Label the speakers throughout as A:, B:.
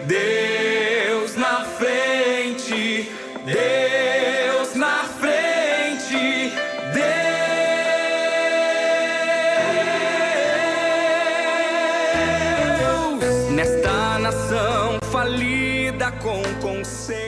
A: Deus na frente, Deus na frente, Deus nesta nação falida com conceitos.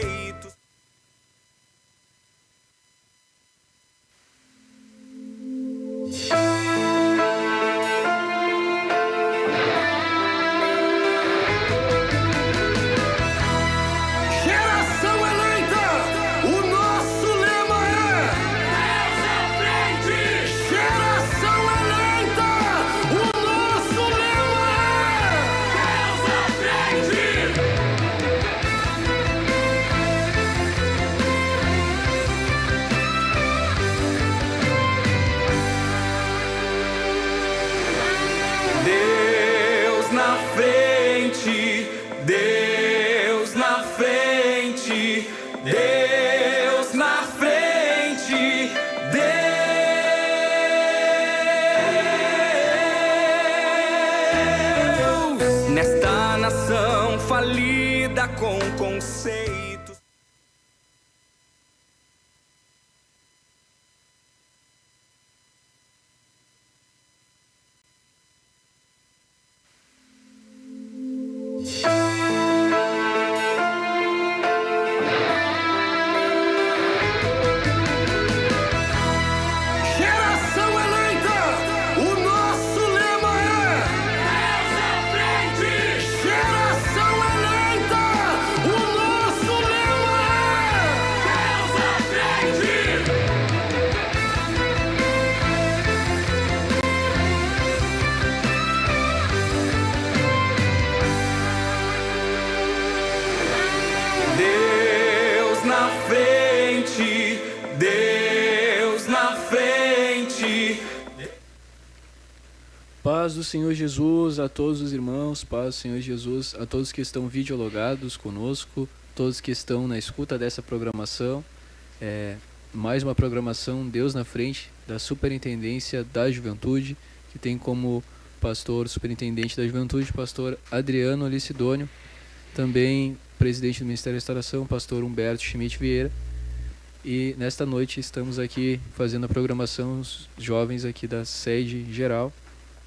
A: Deus na frente, Deus na frente, Deus na frente, Deus nesta nação falida com conceitos. Deus na frente, Deus na frente.
B: Paz do Senhor Jesus a todos os irmãos, paz do Senhor Jesus a todos que estão videologados conosco, todos que estão na escuta dessa programação. Mais uma programação Deus na frente da Superintendência da Juventude, que tem como pastor superintendente da Juventude, pastor Adriano Licidônio, também presidente do Ministério da Restauração, pastor Humberto Schmidt Vieira. E nesta noite estamos aqui fazendo a programação, os jovens aqui da sede geral,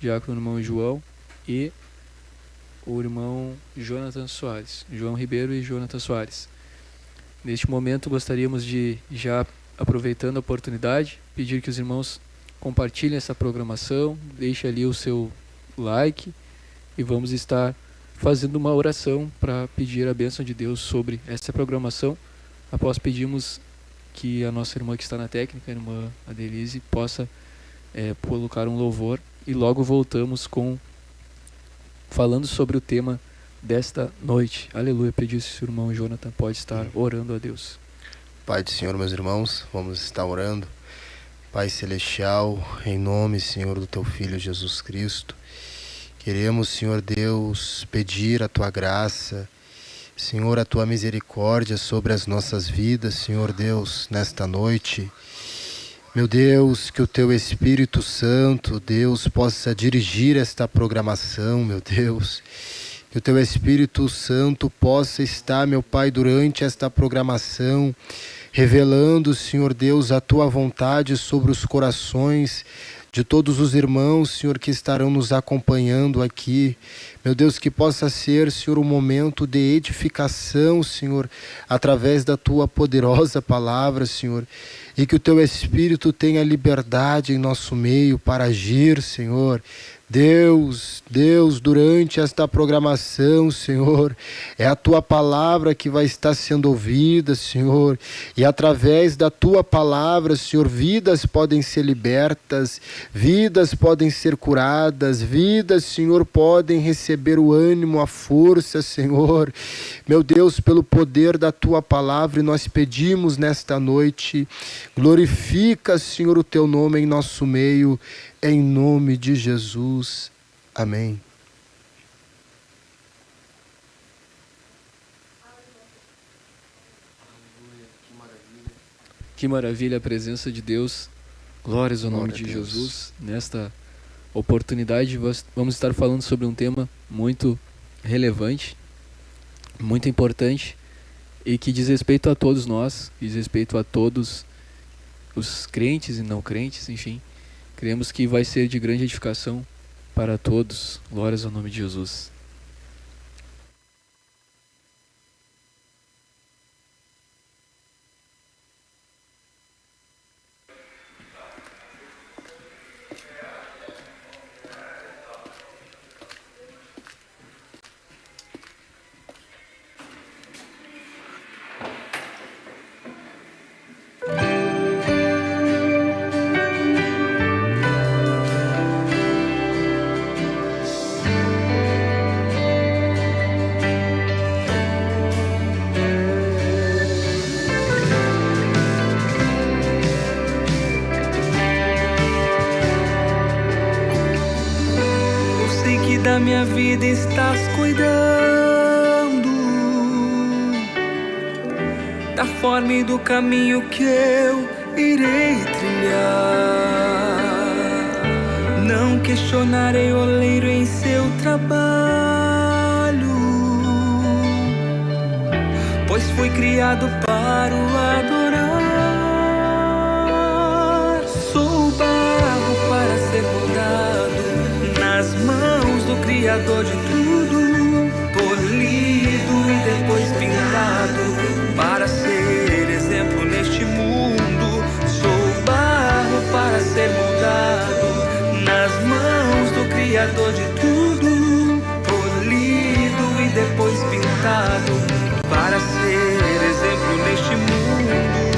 B: diácono irmão João e o irmão Jonathan Soares, João Ribeiro e Jonathan Soares. Neste momento gostaríamos de, já aproveitando a oportunidade, pedir que os irmãos compartilhem essa programação, deixem ali o seu like e vamos estar fazendo uma oração para pedir a bênção de Deus sobre essa programação. Após pedimos que a nossa irmã que está na técnica, a irmã Adelise, possa colocar um louvor e logo voltamos falando sobre o tema desta noite. Aleluia, pedir se o irmão Jonathan pode estar orando a Deus.
C: Pai do Senhor, meus irmãos, vamos estar orando. Pai Celestial, em nome, Senhor, do Teu Filho Jesus Cristo, queremos, Senhor Deus, pedir a Tua graça, Senhor, a Tua misericórdia sobre as nossas vidas, Senhor Deus, nesta noite. Meu Deus, que o Teu Espírito Santo, Deus, possa dirigir esta programação, meu Deus. Que o Teu Espírito Santo possa estar, meu Pai, durante esta programação, revelando, Senhor Deus, a Tua vontade sobre os corações de todos os irmãos, Senhor, que estarão nos acompanhando aqui. Meu Deus, que possa ser, Senhor, um momento de edificação, Senhor, através da Tua poderosa palavra, Senhor. E que o Teu Espírito tenha liberdade em nosso meio para agir, Senhor. Deus, durante esta programação, Senhor, é a Tua palavra que vai estar sendo ouvida, Senhor, e através da Tua palavra, Senhor, vidas podem ser libertas, vidas podem ser curadas, vidas, Senhor, podem receber o ânimo, a força, Senhor. Meu Deus, pelo poder da Tua palavra, nós pedimos nesta noite, glorifica, Senhor, o Teu nome em nosso meio, em nome de Jesus. Amém.
B: Que maravilha a presença de Deus. Glórias ao nome de Jesus. Nesta oportunidade vamos estar falando sobre um tema muito relevante. muito importante e que diz respeito a todos nós, diz respeito a todos os crentes e não crentes, enfim. Cremos que vai ser de grande edificação para todos. Glórias ao nome de Jesus.
A: Da minha vida estás cuidando, da forma e do caminho que eu irei trilhar. Não questionarei o oleiro em seu trabalho, pois fui criado para o adorar. Sou barro para ser moldado nas mãos do Criador de tudo, polido e depois pintado para ser exemplo neste mundo. Sou barro para ser moldado nas mãos do Criador de tudo, polido e depois pintado para ser exemplo neste mundo.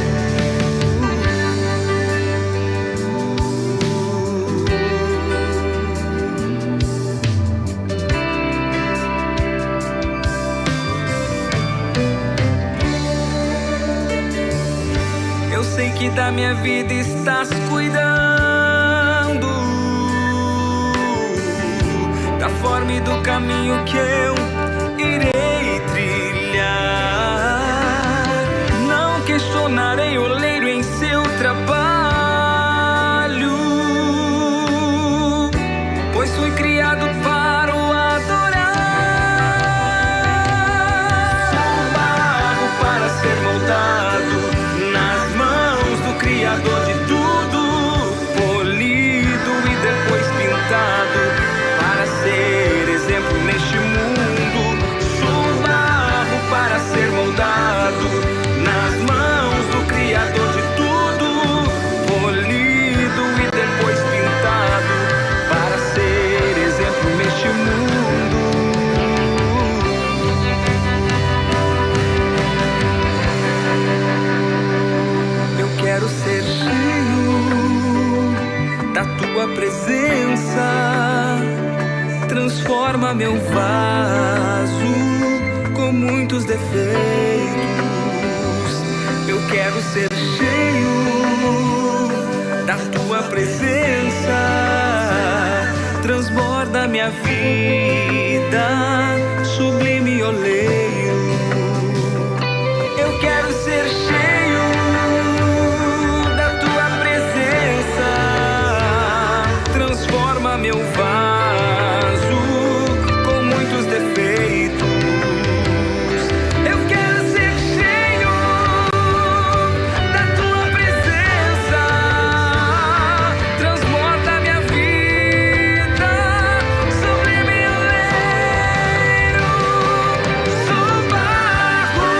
A: Sei que da minha vida estás cuidando, da forma e do caminho que eu irei trilhar. Não questionarei o oleiro em seu trabalho, pois fui criado para o adorar. Sou barro para ser moldado Criador de tudo, polido e depois pintado para ser exemplo neste mundo. Sou barro para ser moldado nas mãos do Criador de tudo, polido e depois pintado para ser exemplo neste mundo. Quero ser cheio da tua presença, transforma meu vaso com muitos defeitos. Eu quero ser cheio da tua presença, transborda minha vida, sublime oleiro. Eu quero ser cheio meu vaso com muitos defeitos. Eu quero ser cheio da tua presença, transborda minha vida, sublime oleiro. Sou barro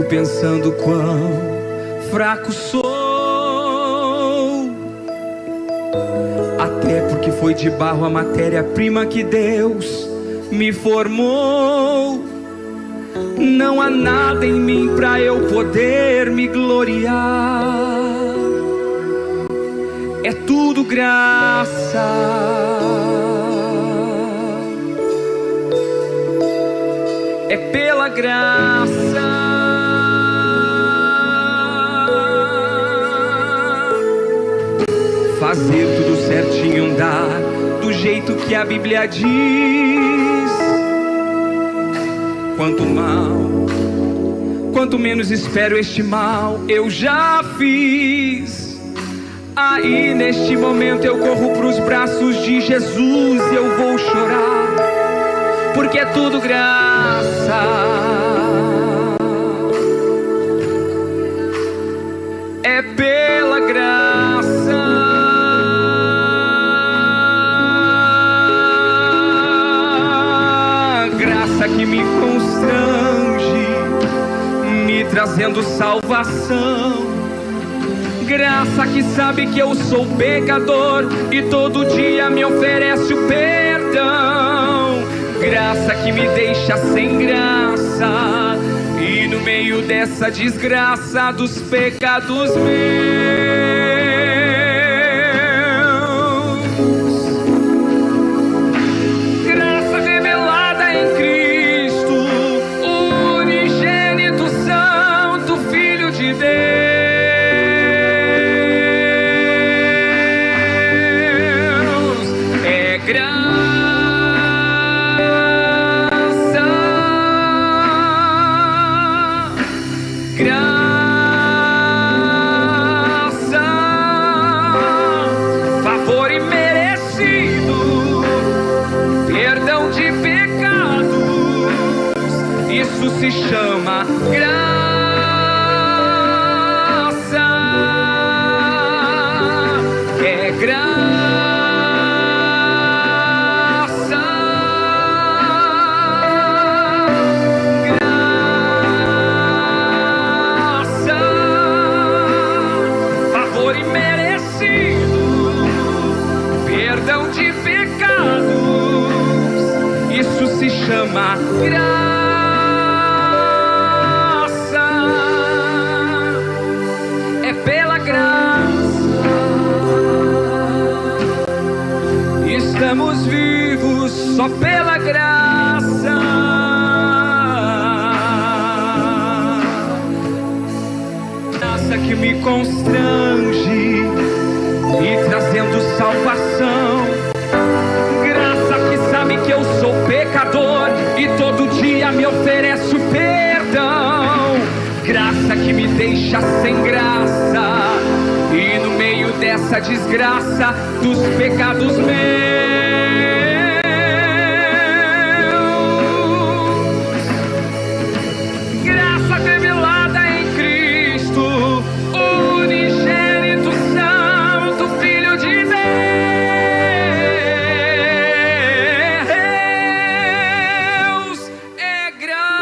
A: pensando quão fraco sou, até porque foi de barro a matéria-prima que Deus me formou. Não há nada em mim pra eu poder me gloriar, é tudo graça. É pela graça. Fazer tudo certinho, andar do jeito que a Bíblia diz. Quanto menos espero, este mal eu já fiz. Aí neste momento eu corro pros braços de Jesus e eu vou chorar, porque é tudo graça. É pela graça. Graça que me constrange, me trazendo salvação. Graça que sabe que eu sou pecador e todo dia me oferece o perdão. Graça que me deixa sem graça, e no meio dessa desgraça dos pecados meus, graça revelada em Cristo, unigênito santo, Filho de Deus. É graça. Favor imerecido, perdão de pecados, isso se chama graça. É graça. Perdão de pecados, isso se chama graça. É pela graça, estamos vivos só pela graça. Graça que me constrange, me trazendo salvação. Graça que sabe que eu sou pecador e todo dia me oferece o perdão. Graça que me deixa sem graça, e no meio dessa desgraça dos pecados meus, graça revelada em Cristo, unigênito santo, Filho de Deus. É graça,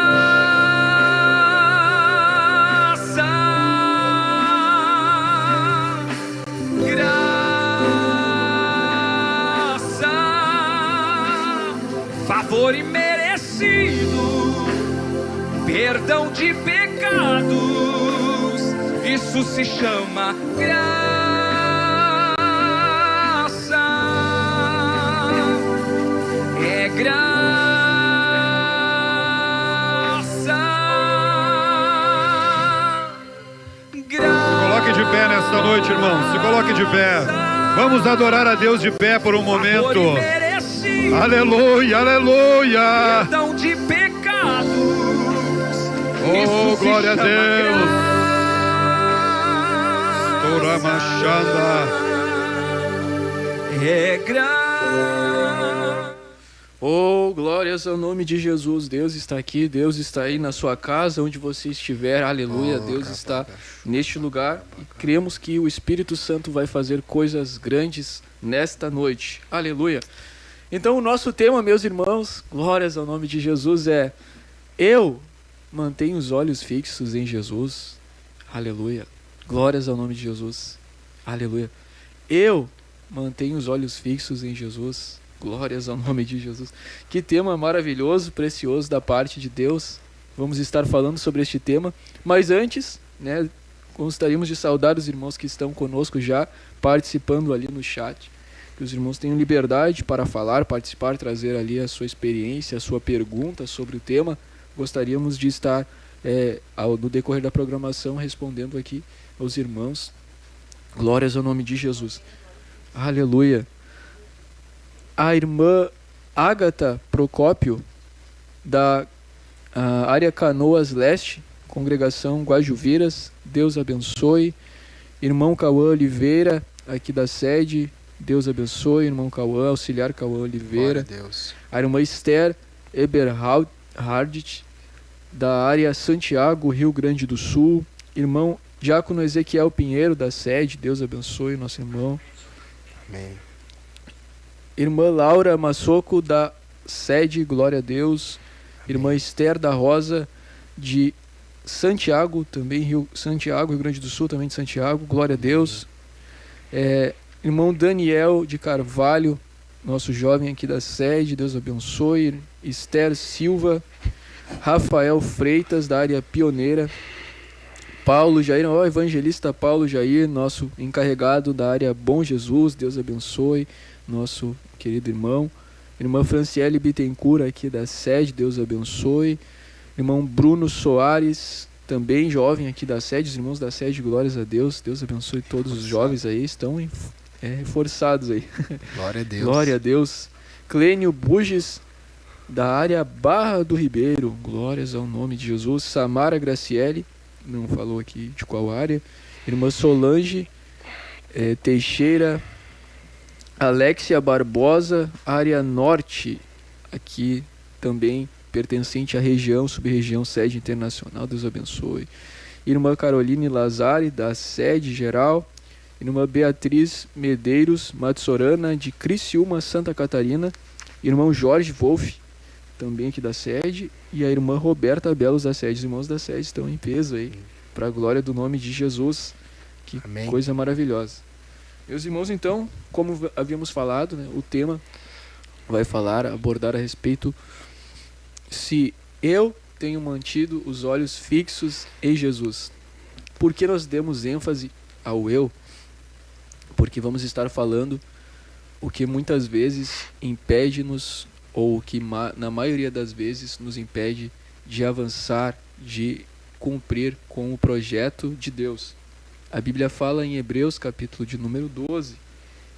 A: graça, favor imerecido, perdão de pecados, isso se chama graça. É graça.
D: Coloque de pé nesta noite, irmão. Se coloque de pé. Vamos adorar a Deus de pé por um momento. Aleluia, aleluia.
A: Perdão de pecados.
D: Oh, glória a Deus. Tora machanda.
A: É graça.
B: Oh, glórias ao nome de Jesus. Deus está aqui, Deus está aí na sua casa, onde você estiver. Aleluia, Deus está neste lugar. E cremos que o Espírito Santo vai fazer coisas grandes nesta noite. Aleluia. Então o nosso tema, meus irmãos, glórias ao nome de Jesus, é: eu mantém os olhos fixos em Jesus. Aleluia. Glórias ao nome de Jesus. Aleluia. Eu mantenho os olhos fixos em Jesus. Glórias ao nome de Jesus. Que tema maravilhoso, precioso da parte de Deus. Vamos estar falando sobre este tema. Mas antes, né, gostaríamos de saudar os irmãos que estão conosco já, participando ali no chat. Que os irmãos tenham liberdade para falar, participar, trazer ali a sua experiência, a sua pergunta sobre o tema. Gostaríamos de estar, no decorrer da programação, respondendo aqui aos irmãos. Glórias ao nome de Jesus. Aleluia. A irmã Ágata Procópio, da área Canoas Leste, congregação Guajuveiras, Deus abençoe. Irmão Cauã Oliveira, aqui da sede, Deus abençoe. Irmão Cauã, auxiliar Cauã Oliveira.
C: Glória a Deus.
B: A irmã Esther Eberhardit, da área Santiago, Rio Grande do Sul. Irmão Diácono Ezequiel Pinheiro, da sede, Deus abençoe nosso irmão.
C: Amém.
B: Irmã Laura Massoco, da sede, glória a Deus. Irmã Esther da Rosa, de Santiago, também Rio Grande do Sul, também de Santiago, glória a Deus. Irmão Daniel de Carvalho, nosso jovem aqui da sede, Deus abençoe. Esther Silva, Rafael Freitas, da área Pioneira. Paulo Jair, evangelista Paulo Jair, nosso encarregado da área Bom Jesus, Deus abençoe, nosso querido irmão. Irmã Franciele Bittencourt, aqui da sede, Deus abençoe. Irmão Bruno Soares, também jovem aqui da sede, os irmãos da sede, glórias a Deus. Deus abençoe todos os jovens aí, estão reforçados aí.
C: Glória a Deus.
B: Glória a Deus. Clênio Buges, da área Barra do Ribeiro, glórias ao nome de Jesus. Samara Graciele, não falou aqui de qual área. Irmã Solange Teixeira, Alexia Barbosa, área norte, aqui também pertencente à região, sub-região sede internacional, Deus abençoe. Irmã Caroline Lazari, da sede geral. Irmã Beatriz Medeiros Matsorana, de Criciúma, Santa Catarina. Irmão Jorge Wolff, também aqui da sede. E a irmã Roberta Belos, da sede. Os irmãos da sede estão em peso aí, para a glória do nome de Jesus. Que
C: Amém.
B: Coisa maravilhosa. Meus irmãos, então, como havíamos falado, né, o tema vai abordar a respeito se eu tenho mantido os olhos fixos em Jesus. Por que nós demos ênfase ao eu? Porque vamos estar falando o que muitas vezes impede-nos, ou o que na maioria das vezes nos impede de avançar, de cumprir com o projeto de Deus. A Bíblia fala em Hebreus, capítulo de número 12,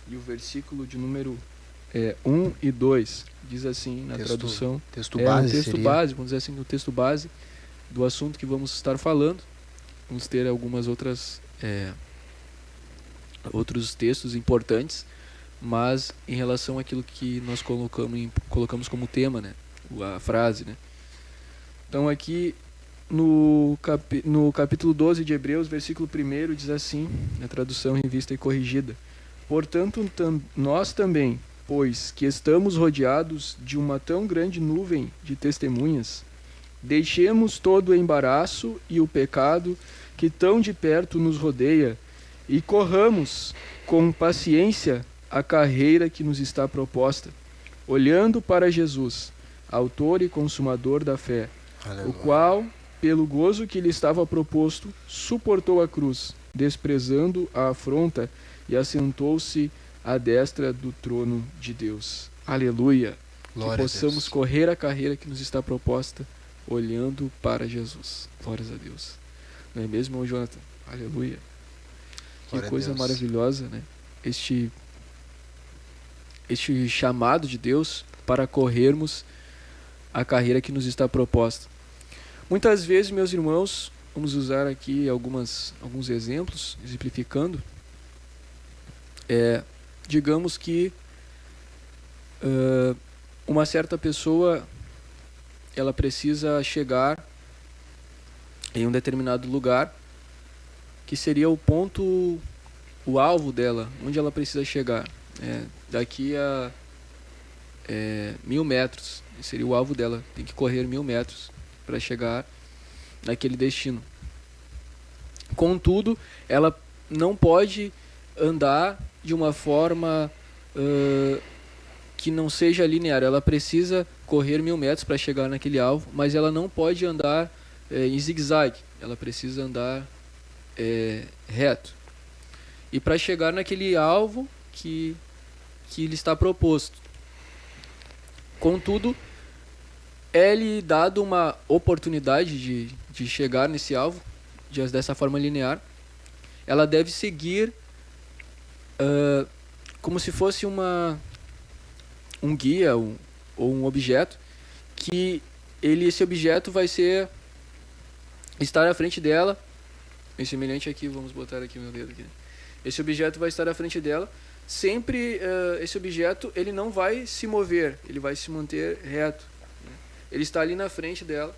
B: e o versículo de número 1 e 2, diz assim na tradução.
C: Texto base,
B: o texto
C: seria?
B: base, vamos dizer assim, no texto base do assunto que vamos estar falando. Vamos ter algumas outros textos importantes, mas em relação àquilo que nós colocamos como tema, né? A frase, né? Então aqui no capítulo 12 de Hebreus, versículo 1, diz assim, na tradução revista e corrigida: portanto, nós também, pois que estamos rodeados de uma tão grande nuvem de testemunhas, deixemos todo o embaraço e o pecado que tão de perto nos rodeia, e corramos com paciência a carreira que nos está proposta, olhando para Jesus, autor e consumador da fé,
C: Aleluia.
B: o qual, pelo gozo que lhe estava proposto, suportou a cruz, desprezando a afronta, e assentou-se à destra do trono de Deus. Aleluia!
C: Glória
B: Que
C: a
B: possamos
C: Deus.
B: correr a carreira que nos está proposta, olhando para Jesus. Glórias a Deus. Não é mesmo, irmão Jonathan? Aleluia! Que
C: Glória a
B: coisa
C: Deus.
B: maravilhosa, né? Este chamado de Deus para corrermos a carreira que nos está proposta. Muitas vezes, meus irmãos, vamos usar aqui alguns exemplos, exemplificando. Digamos que uma certa pessoa, ela precisa chegar em um determinado lugar, que seria o ponto, o alvo dela, onde ela precisa chegar. Daqui a 1000 metros, seria o alvo dela, tem que correr 1000 metros para chegar naquele destino. Contudo, ela não pode andar de uma forma que não seja linear. Ela precisa correr 1000 metros para chegar naquele alvo, mas ela não pode andar em zigue-zague. Ela precisa andar reto. E para chegar naquele alvo que lhe está proposto. Contudo, é-lhe dado uma oportunidade de chegar nesse alvo dessa forma linear. Ela deve seguir como se fosse um guia ou um objeto, que esse objeto vai estar à frente dela, semelhante aqui, vamos botar aqui meu dedo aqui. Esse objeto vai estar à frente dela. Sempre esse objeto ele não vai se mover, ele vai se manter reto. Né? Ele está ali na frente dela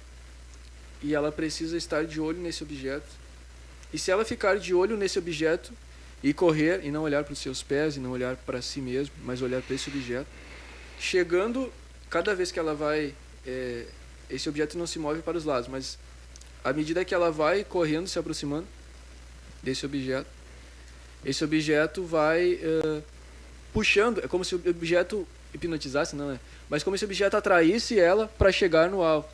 B: e ela precisa estar de olho nesse objeto. E se ela ficar de olho nesse objeto e correr e não olhar para os seus pés e não olhar para si mesmo, mas olhar para esse objeto, chegando, cada vez que ela vai, esse objeto não se move para os lados, mas à medida que ela vai correndo, se aproximando desse objeto, esse objeto vai puxando, é como se o objeto hipnotizasse, não é? Mas como se o objeto atraísse ela para chegar no alvo.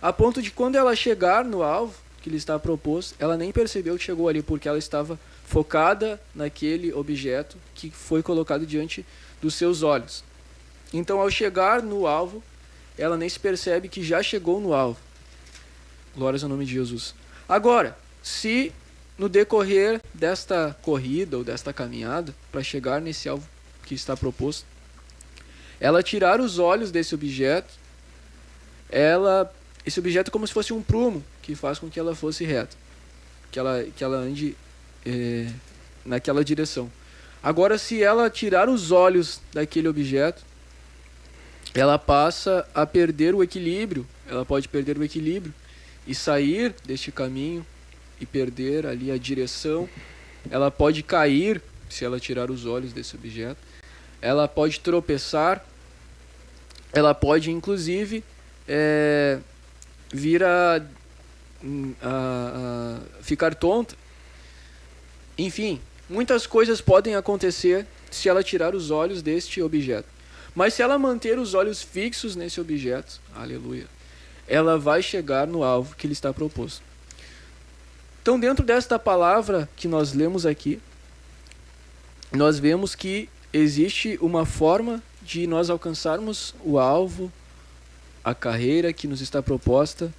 B: A ponto de quando ela chegar no alvo que lhe está proposto, ela nem percebeu que chegou ali, porque ela estava focada naquele objeto que foi colocado diante dos seus olhos. Então, ao chegar no alvo, ela nem se percebe que já chegou no alvo. Glórias ao nome de Jesus. Agora, se no decorrer desta corrida ou desta caminhada, para chegar nesse alvo que está proposto, ela tirar os olhos desse objeto, esse objeto é como se fosse um prumo que faz com que ela fosse reta, que ela ande naquela direção. Agora, se ela tirar os olhos daquele objeto, ela passa a perder o equilíbrio, ela pode perder o equilíbrio e sair deste caminho e perder ali a direção. Ela pode cair se ela tirar os olhos desse objeto. Ela pode tropeçar. Ela pode, inclusive, vir a ficar tonta. Enfim, muitas coisas podem acontecer se ela tirar os olhos deste objeto. Mas se ela manter os olhos fixos nesse objeto, aleluia, ela vai chegar no alvo que lhe está proposto. Então, dentro desta palavra que nós lemos aqui, nós vemos que existe uma forma de nós alcançarmos o alvo, a carreira que nos está proposta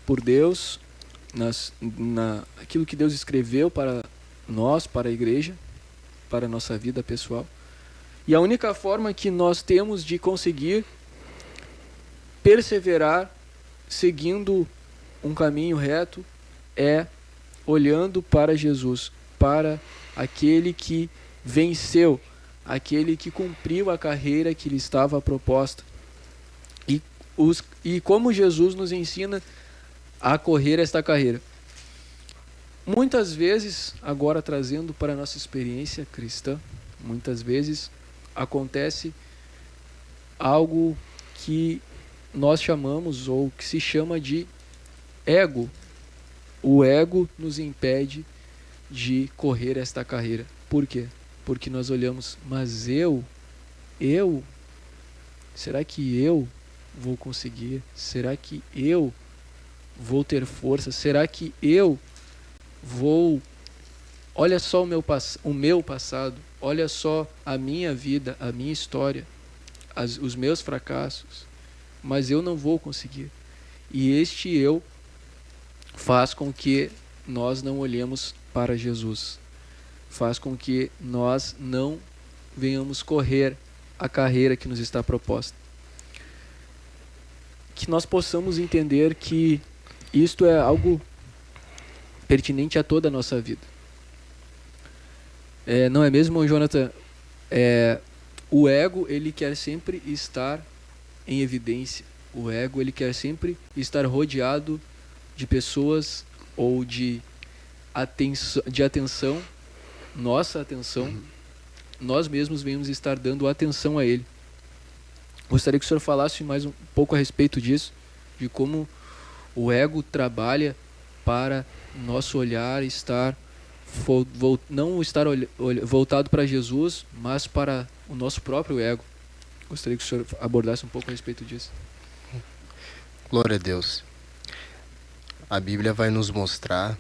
B: por Deus, aquilo que Deus escreveu para nós, para a igreja, para a nossa vida pessoal. E a única forma que nós temos de conseguir perseverar seguindo um caminho reto é olhando para Jesus, para aquele que venceu, aquele que cumpriu a carreira que lhe estava proposta. E como Jesus nos ensina a correr esta carreira. Muitas vezes, agora trazendo para a nossa experiência cristã, muitas vezes acontece algo que nós chamamos, ou que se chama de ego. O ego nos impede de correr esta carreira. Por quê? Porque nós olhamos, mas será que eu vou conseguir? Será que eu vou ter força? Será que eu vou... Olha só o meu passado, olha só a minha vida, a minha história, os meus fracassos, mas eu não vou conseguir. E este eu faz com que nós não olhemos para Jesus, faz com que nós não venhamos correr a carreira que nos está proposta. Que nós possamos entender que isto é algo pertinente a toda a nossa vida. Não é mesmo, Jonathan? O ego, ele quer sempre estar em evidência. O ego, ele quer sempre estar rodeado de pessoas ou de atenção, nossa atenção. Nós mesmos venhamos estar dando atenção a ele. Gostaria que o senhor falasse mais um pouco a respeito disso, de como o ego trabalha para nosso olhar estar não estar voltado para Jesus, mas para o nosso próprio ego. Gostaria que o senhor abordasse um pouco a respeito disso.
C: Glória a Deus. A Bíblia vai nos mostrar,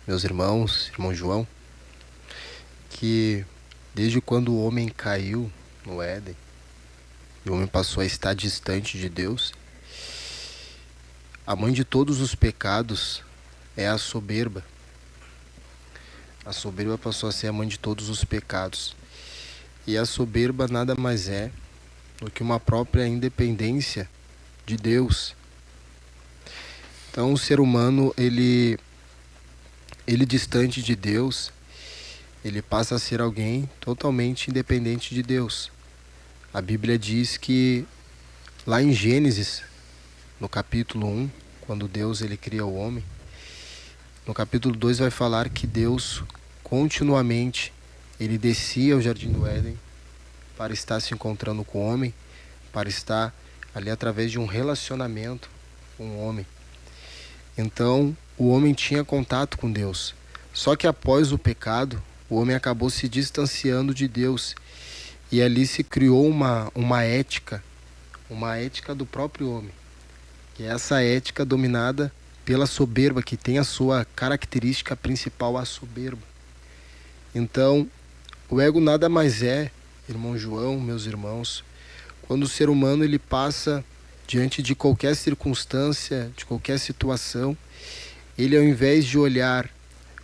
C: meus irmãos, irmão João, que desde quando o homem caiu no Éden, e o homem passou a estar distante de Deus, a mãe de todos os pecados é a soberba. A soberba passou a ser a mãe de todos os pecados. E a soberba nada mais é do que uma própria independência de Deus. Então o ser humano, ele distante de Deus, ele passa a ser alguém totalmente independente de Deus. A Bíblia diz que lá em Gênesis, no capítulo 1, quando Deus ele cria o homem, no capítulo 2 vai falar que Deus continuamente ele descia ao jardim do Éden para estar se encontrando com o homem, para estar ali através de um relacionamento com o homem. Então o homem tinha contato com Deus. Só que após o pecado, o homem acabou se distanciando de Deus. E ali se criou uma ética do próprio homem. Que é essa ética dominada pela soberba, que tem a sua característica principal, a soberba. Então, o ego nada mais é, irmão João, meus irmãos, quando o ser humano ele passa diante de qualquer circunstância, de qualquer situação, ele ao invés de olhar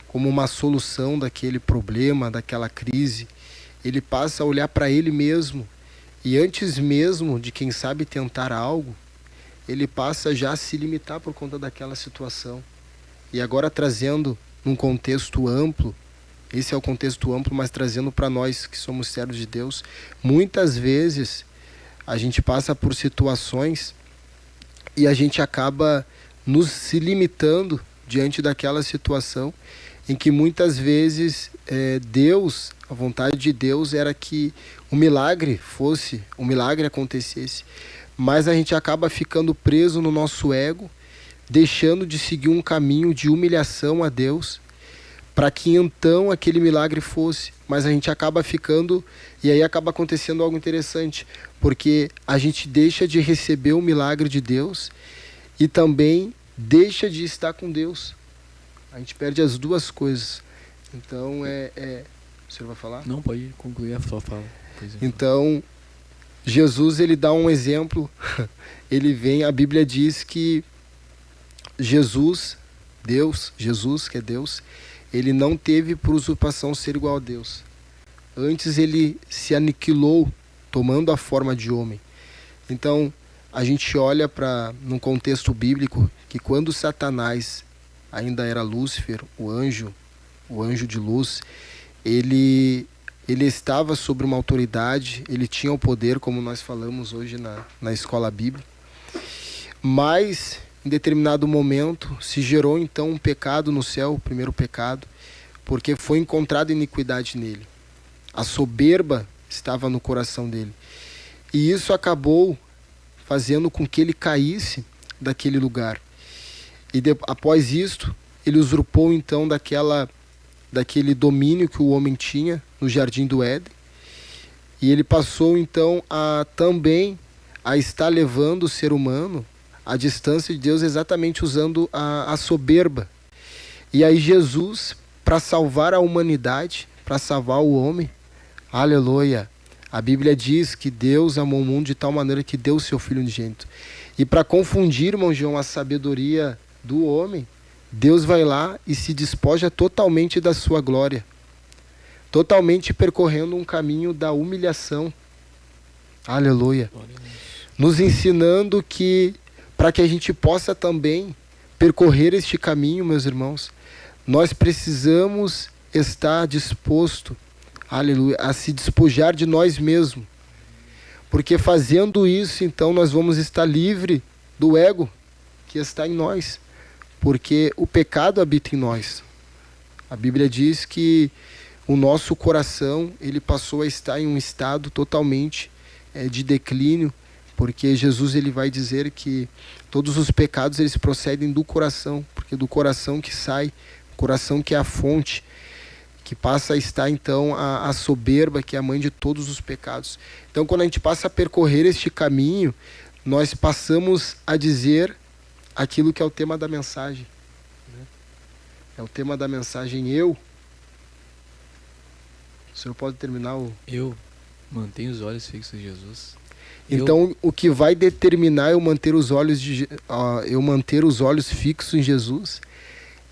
C: como uma solução daquele problema, daquela crise, ele passa a olhar para ele mesmo. E antes mesmo de, quem sabe, tentar algo, ele passa já a se limitar por conta daquela situação. E agora trazendo num contexto amplo, esse é o contexto amplo, mas trazendo para nós que somos servos de Deus, muitas vezes a gente passa por situações e a gente acaba nos se limitando diante daquela situação em que muitas vezes Deus, a vontade de Deus era que o milagre acontecesse, mas a gente acaba ficando preso no nosso ego, deixando de seguir um caminho de humilhação a Deus, para que então aquele milagre fosse. Mas a gente acaba ficando, e aí acaba acontecendo algo interessante, porque a gente deixa de receber o milagre de Deus e também deixa de estar com Deus. A gente perde as duas coisas. Então o senhor vai falar?
B: Não, pode concluir a sua fala.
C: Então Jesus ele dá um exemplo. A Bíblia diz que Jesus que é Deus, ele não teve por usurpação ser igual a Deus. Antes ele se aniquilou, tomando a forma de homem. Então a gente olha para num contexto bíblico que quando Satanás ainda era Lúcifer, o anjo de luz, ele estava sobre uma autoridade, ele tinha o poder, como nós falamos hoje na escola bíblica. Mas em determinado momento se gerou então um pecado no céu, o primeiro pecado, porque foi encontrada iniquidade nele. A soberba estava no coração dele. E isso acabou fazendo com que ele caísse daquele lugar. E após isto, ele usurpou então daquele domínio que o homem tinha no jardim do Éden. E ele passou então também a estar levando o ser humano à distância de Deus, exatamente usando a soberba. E aí Jesus, para salvar a humanidade, para salvar o homem, aleluia, a Bíblia diz que Deus amou o mundo de tal maneira que deu o seu Filho unigênito. E para confundir, irmão João, a sabedoria do homem, Deus vai lá e se despoja totalmente da sua glória, totalmente percorrendo um caminho da humilhação, aleluia, nos ensinando que para que a gente possa também percorrer este caminho, meus irmãos, nós precisamos estar disposto, aleluia, a se despojar de nós mesmos. Porque fazendo isso, então, nós vamos estar livre do ego que está em nós. Porque o pecado habita em nós. A Bíblia diz que o nosso coração, ele passou a estar em um estado totalmente de declínio, porque Jesus ele vai dizer que todos os pecados eles procedem do coração, porque do coração que sai, o coração que é a fonte, que passa a estar então a soberba, que é a mãe de todos os pecados. Então, quando a gente passa a percorrer este caminho, nós passamos a dizer aquilo que é o tema da mensagem, né? É o tema da mensagem, o senhor pode terminar o...
B: Eu mantenho os olhos fixos em Jesus.
C: Então, o que vai determinar eu manter os olhos fixos em Jesus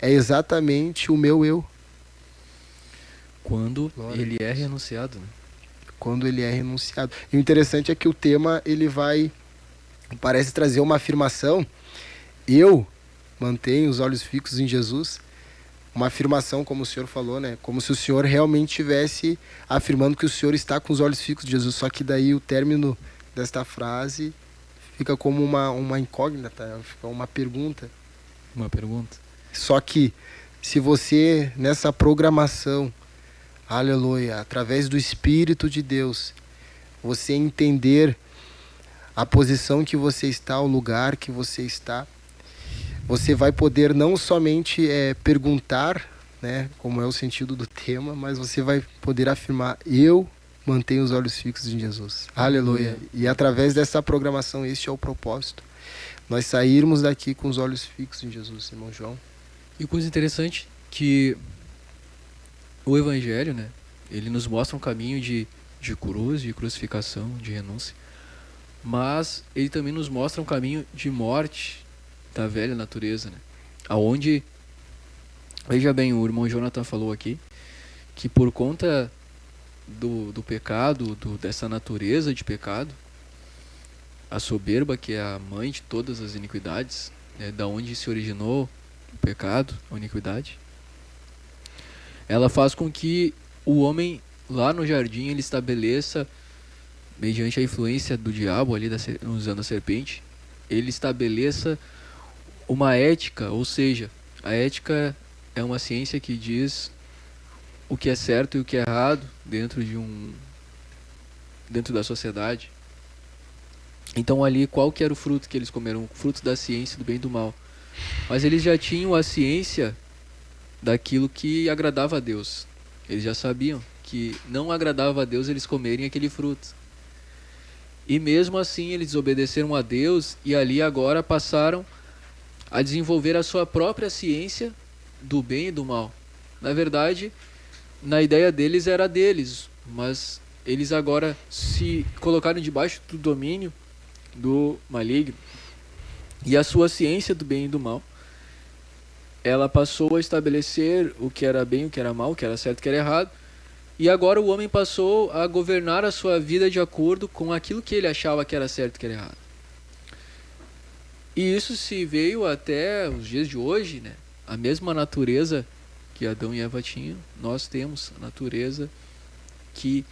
C: é exatamente o meu eu.
B: Quando ele é renunciado, né?
C: Quando ele é renunciado. E o interessante é que o tema ele parece trazer uma afirmação. Eu mantenho os olhos fixos em Jesus. Uma afirmação, como o senhor falou, né? Como se o senhor realmente estivesse afirmando que o senhor está com os olhos fixos em Jesus. Só que daí o término desta frase fica como uma incógnita, fica uma pergunta.
B: Uma pergunta.
C: Só que se você, nessa programação, aleluia, através do Espírito de Deus, você entender a posição que você está, o lugar que você está, você vai poder não somente perguntar, né, como é o sentido do tema, mas você vai poder afirmar, eu mantenho os olhos fixos em Jesus. Aleluia. E através dessa programação, este é o propósito. Nós sairmos daqui com os olhos fixos em Jesus, irmão João.
B: E coisa interessante que o Evangelho, né, ele nos mostra um caminho de cruz, de crucificação, de renúncia, mas ele também nos mostra um caminho de morte da velha natureza, né, aonde, veja bem, o irmão Jonathan falou aqui, que por conta do pecado, dessa natureza de pecado, a soberba, que é a mãe de todas as iniquidades, né, da onde se originou o pecado, a iniquidade, ela faz com que o homem lá no jardim ele estabeleça, mediante a influência do diabo ali usando a serpente, ele estabeleça uma ética, ou seja, a ética é uma ciência que diz o que é certo e o que é errado dentro da sociedade. Então ali qual que era o fruto que eles comeram? O fruto da ciência do bem e do mal. Mas eles já tinham a ciência daquilo que agradava a Deus. Eles já sabiam que não agradava a Deus eles comerem aquele fruto. E mesmo assim eles desobedeceram a Deus e ali agora passaram a desenvolver a sua própria ciência do bem e do mal. Na verdade, na ideia deles era deles, mas eles agora se colocaram debaixo do domínio do maligno. E a sua ciência do bem e do mal, ela passou a estabelecer o que era bem, o que era mal, o que era certo e o que era errado. E agora o homem passou a governar a sua vida de acordo com aquilo que ele achava que era certo e que era errado. E isso se veio até os dias de hoje, né? A mesma natureza que Adão e Eva tinham, nós temos a natureza que,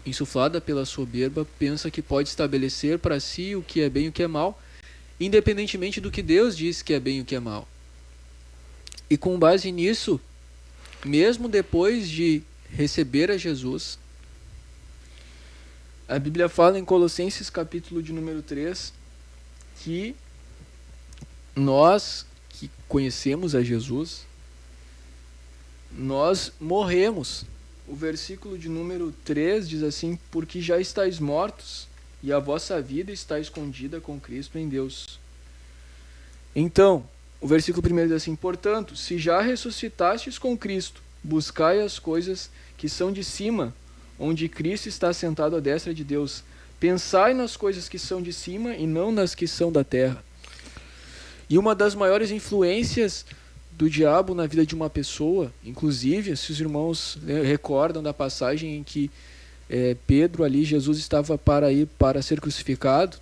B: insuflada pela soberba, pensa que pode estabelecer para si o que é bem e o que é mal, independentemente do que Deus diz que é bem e o que é mal. E com base nisso, mesmo depois de receber a Jesus, a Bíblia fala em Colossenses capítulo de número 3, que nós que conhecemos a Jesus, nós morremos. O versículo de número 3 diz assim: porque já estáis mortos, e a vossa vida está escondida com Cristo em Deus. Então, o versículo 1 diz assim: portanto, se já ressuscitastes com Cristo, buscai as coisas que são de cima, onde Cristo está sentado à destra de Deus. Pensai nas coisas que são de cima e não nas que são da terra. E uma das maiores influências do diabo na vida de uma pessoa, inclusive, se os irmãos recordam da passagem em que Pedro ali, Jesus estava para ir para ser crucificado,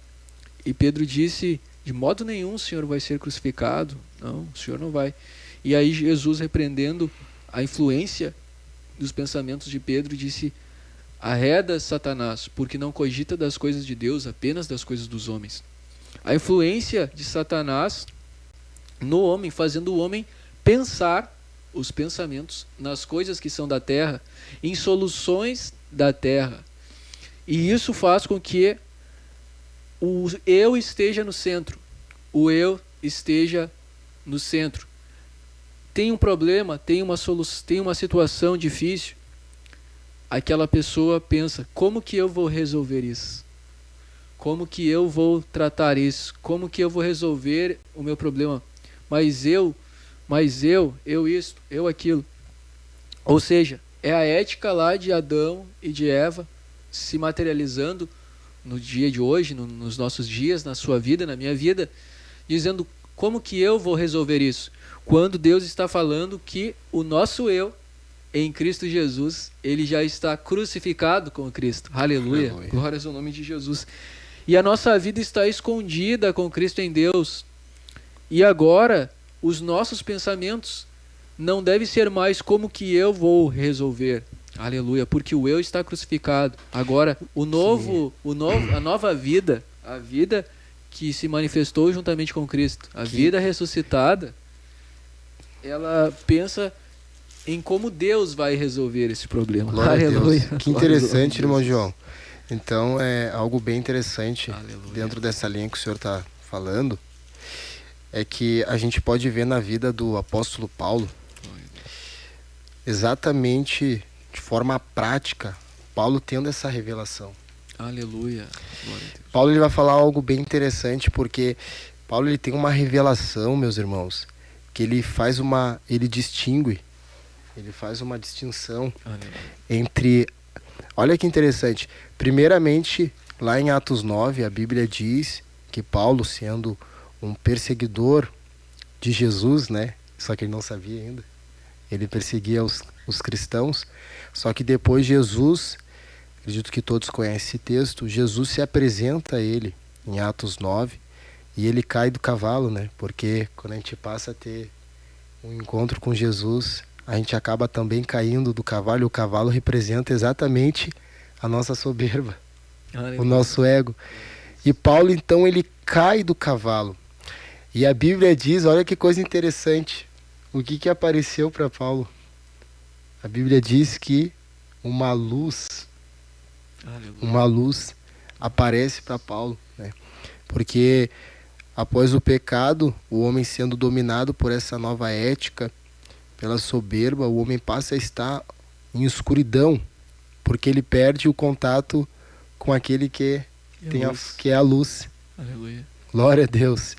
B: e Pedro disse: de modo nenhum o Senhor vai ser crucificado, não, o Senhor não vai. E aí Jesus, repreendendo a influência dos pensamentos de Pedro, disse: arreda, Satanás, porque não cogita das coisas de Deus, apenas das coisas dos homens. A influência de Satanás no homem, fazendo o homem pensar os pensamentos nas coisas que são da terra, em soluções da terra. E isso faz com que o eu esteja no centro. O eu esteja no centro. Tem um problema, tem uma solução, tem uma situação difícil. Aquela pessoa pensa: como que eu vou resolver isso? Como que eu vou tratar isso? Como que eu vou resolver o meu problema? Mas eu isto, eu aquilo. Ou seja, é a ética lá de Adão e de Eva se materializando no dia de hoje, nos nossos dias, na sua vida, na minha vida, dizendo: como que eu vou resolver isso? Quando Deus está falando que o nosso eu, em Cristo Jesus, ele já está crucificado com Cristo. Aleluia.
C: Aleluia.
B: Glórias ao nome de Jesus. E a nossa vida está escondida com Cristo em Deus. E agora, os nossos pensamentos não devem ser mais como que eu vou resolver. Aleluia. Porque o eu está crucificado. Agora, a nova vida, a vida que se manifestou juntamente com Cristo, a vida ressuscitada, ela pensa em como Deus vai resolver esse problema.
C: Glória
B: Aleluia.
C: a Deus. Que interessante, irmão João. Então, é algo bem interessante. Aleluia. Dentro dessa linha que o senhor está falando, é que a gente pode ver na vida do apóstolo Paulo, exatamente de forma prática, Paulo tendo essa revelação.
B: Aleluia. Glória a Deus.
C: Paulo ele vai falar algo bem interessante, porque Paulo ele tem uma revelação, meus irmãos, que ele faz ele faz uma distinção entre, olha que interessante, primeiramente, lá em Atos 9, a Bíblia diz que Paulo, sendo um perseguidor de Jesus, né, só que ele não sabia ainda, ele perseguia os cristãos, só que depois Jesus, acredito que todos conhecem esse texto, Jesus se apresenta a ele em Atos 9, e ele cai do cavalo, né? Porque quando a gente passa a ter um encontro com Jesus, a gente acaba também caindo do cavalo, e o cavalo representa exatamente a nossa soberba, o nosso ego. E Paulo, então, ele cai do cavalo. E a Bíblia diz, olha que coisa interessante, o que apareceu para Paulo? A Bíblia diz que uma luz aparece para Paulo, né? Porque após o pecado, o homem sendo dominado por essa nova ética, pela soberba, o homem passa a estar em escuridão, porque ele perde o contato com aquele que é a luz.
B: Aleluia.
C: Glória a Deus.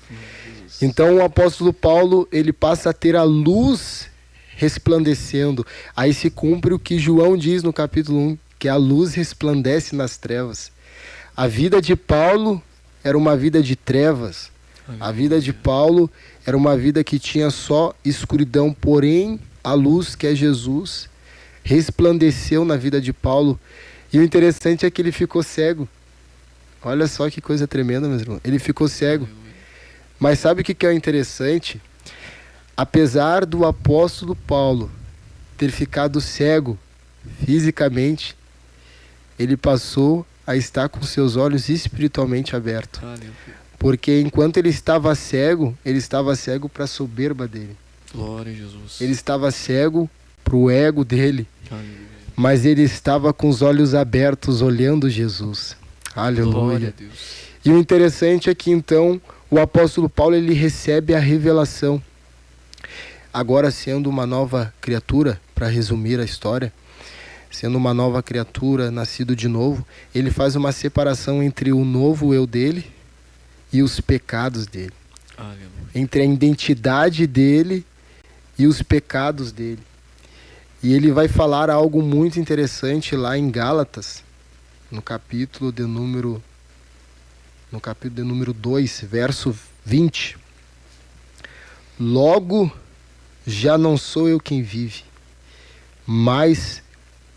C: Então o apóstolo Paulo, ele passa a ter a luz resplandecendo. Aí se cumpre o que João diz no capítulo 1, que a luz resplandece nas trevas. A vida de Paulo era uma vida de trevas. A vida de Paulo era uma vida que tinha só escuridão, porém a luz, que é Jesus, resplandeceu na vida de Paulo. E o interessante é que ele ficou cego. Olha só que coisa tremenda, meus irmãos. Ele ficou cego. Mas sabe o que é interessante? Apesar do apóstolo Paulo ter ficado cego fisicamente, ele passou a estar com seus olhos espiritualmente abertos. Porque enquanto ele estava cego para a soberba dele.
B: Glória a Jesus.
C: Ele estava cego para o ego dele. Mas ele estava com os olhos abertos olhando Jesus. Aleluia.
B: Glória a Deus.
C: E o interessante é que então o apóstolo Paulo ele recebe a revelação. Agora sendo uma nova criatura, para resumir a história, sendo uma nova criatura, nascido de novo, ele faz uma separação entre o novo eu dele e os pecados dele.
B: Aleluia. Entre
C: a identidade dele e os pecados dele. E ele vai falar algo muito interessante lá em Gálatas, no capítulo de número 2, verso 20. Logo, já não sou eu quem vive, mas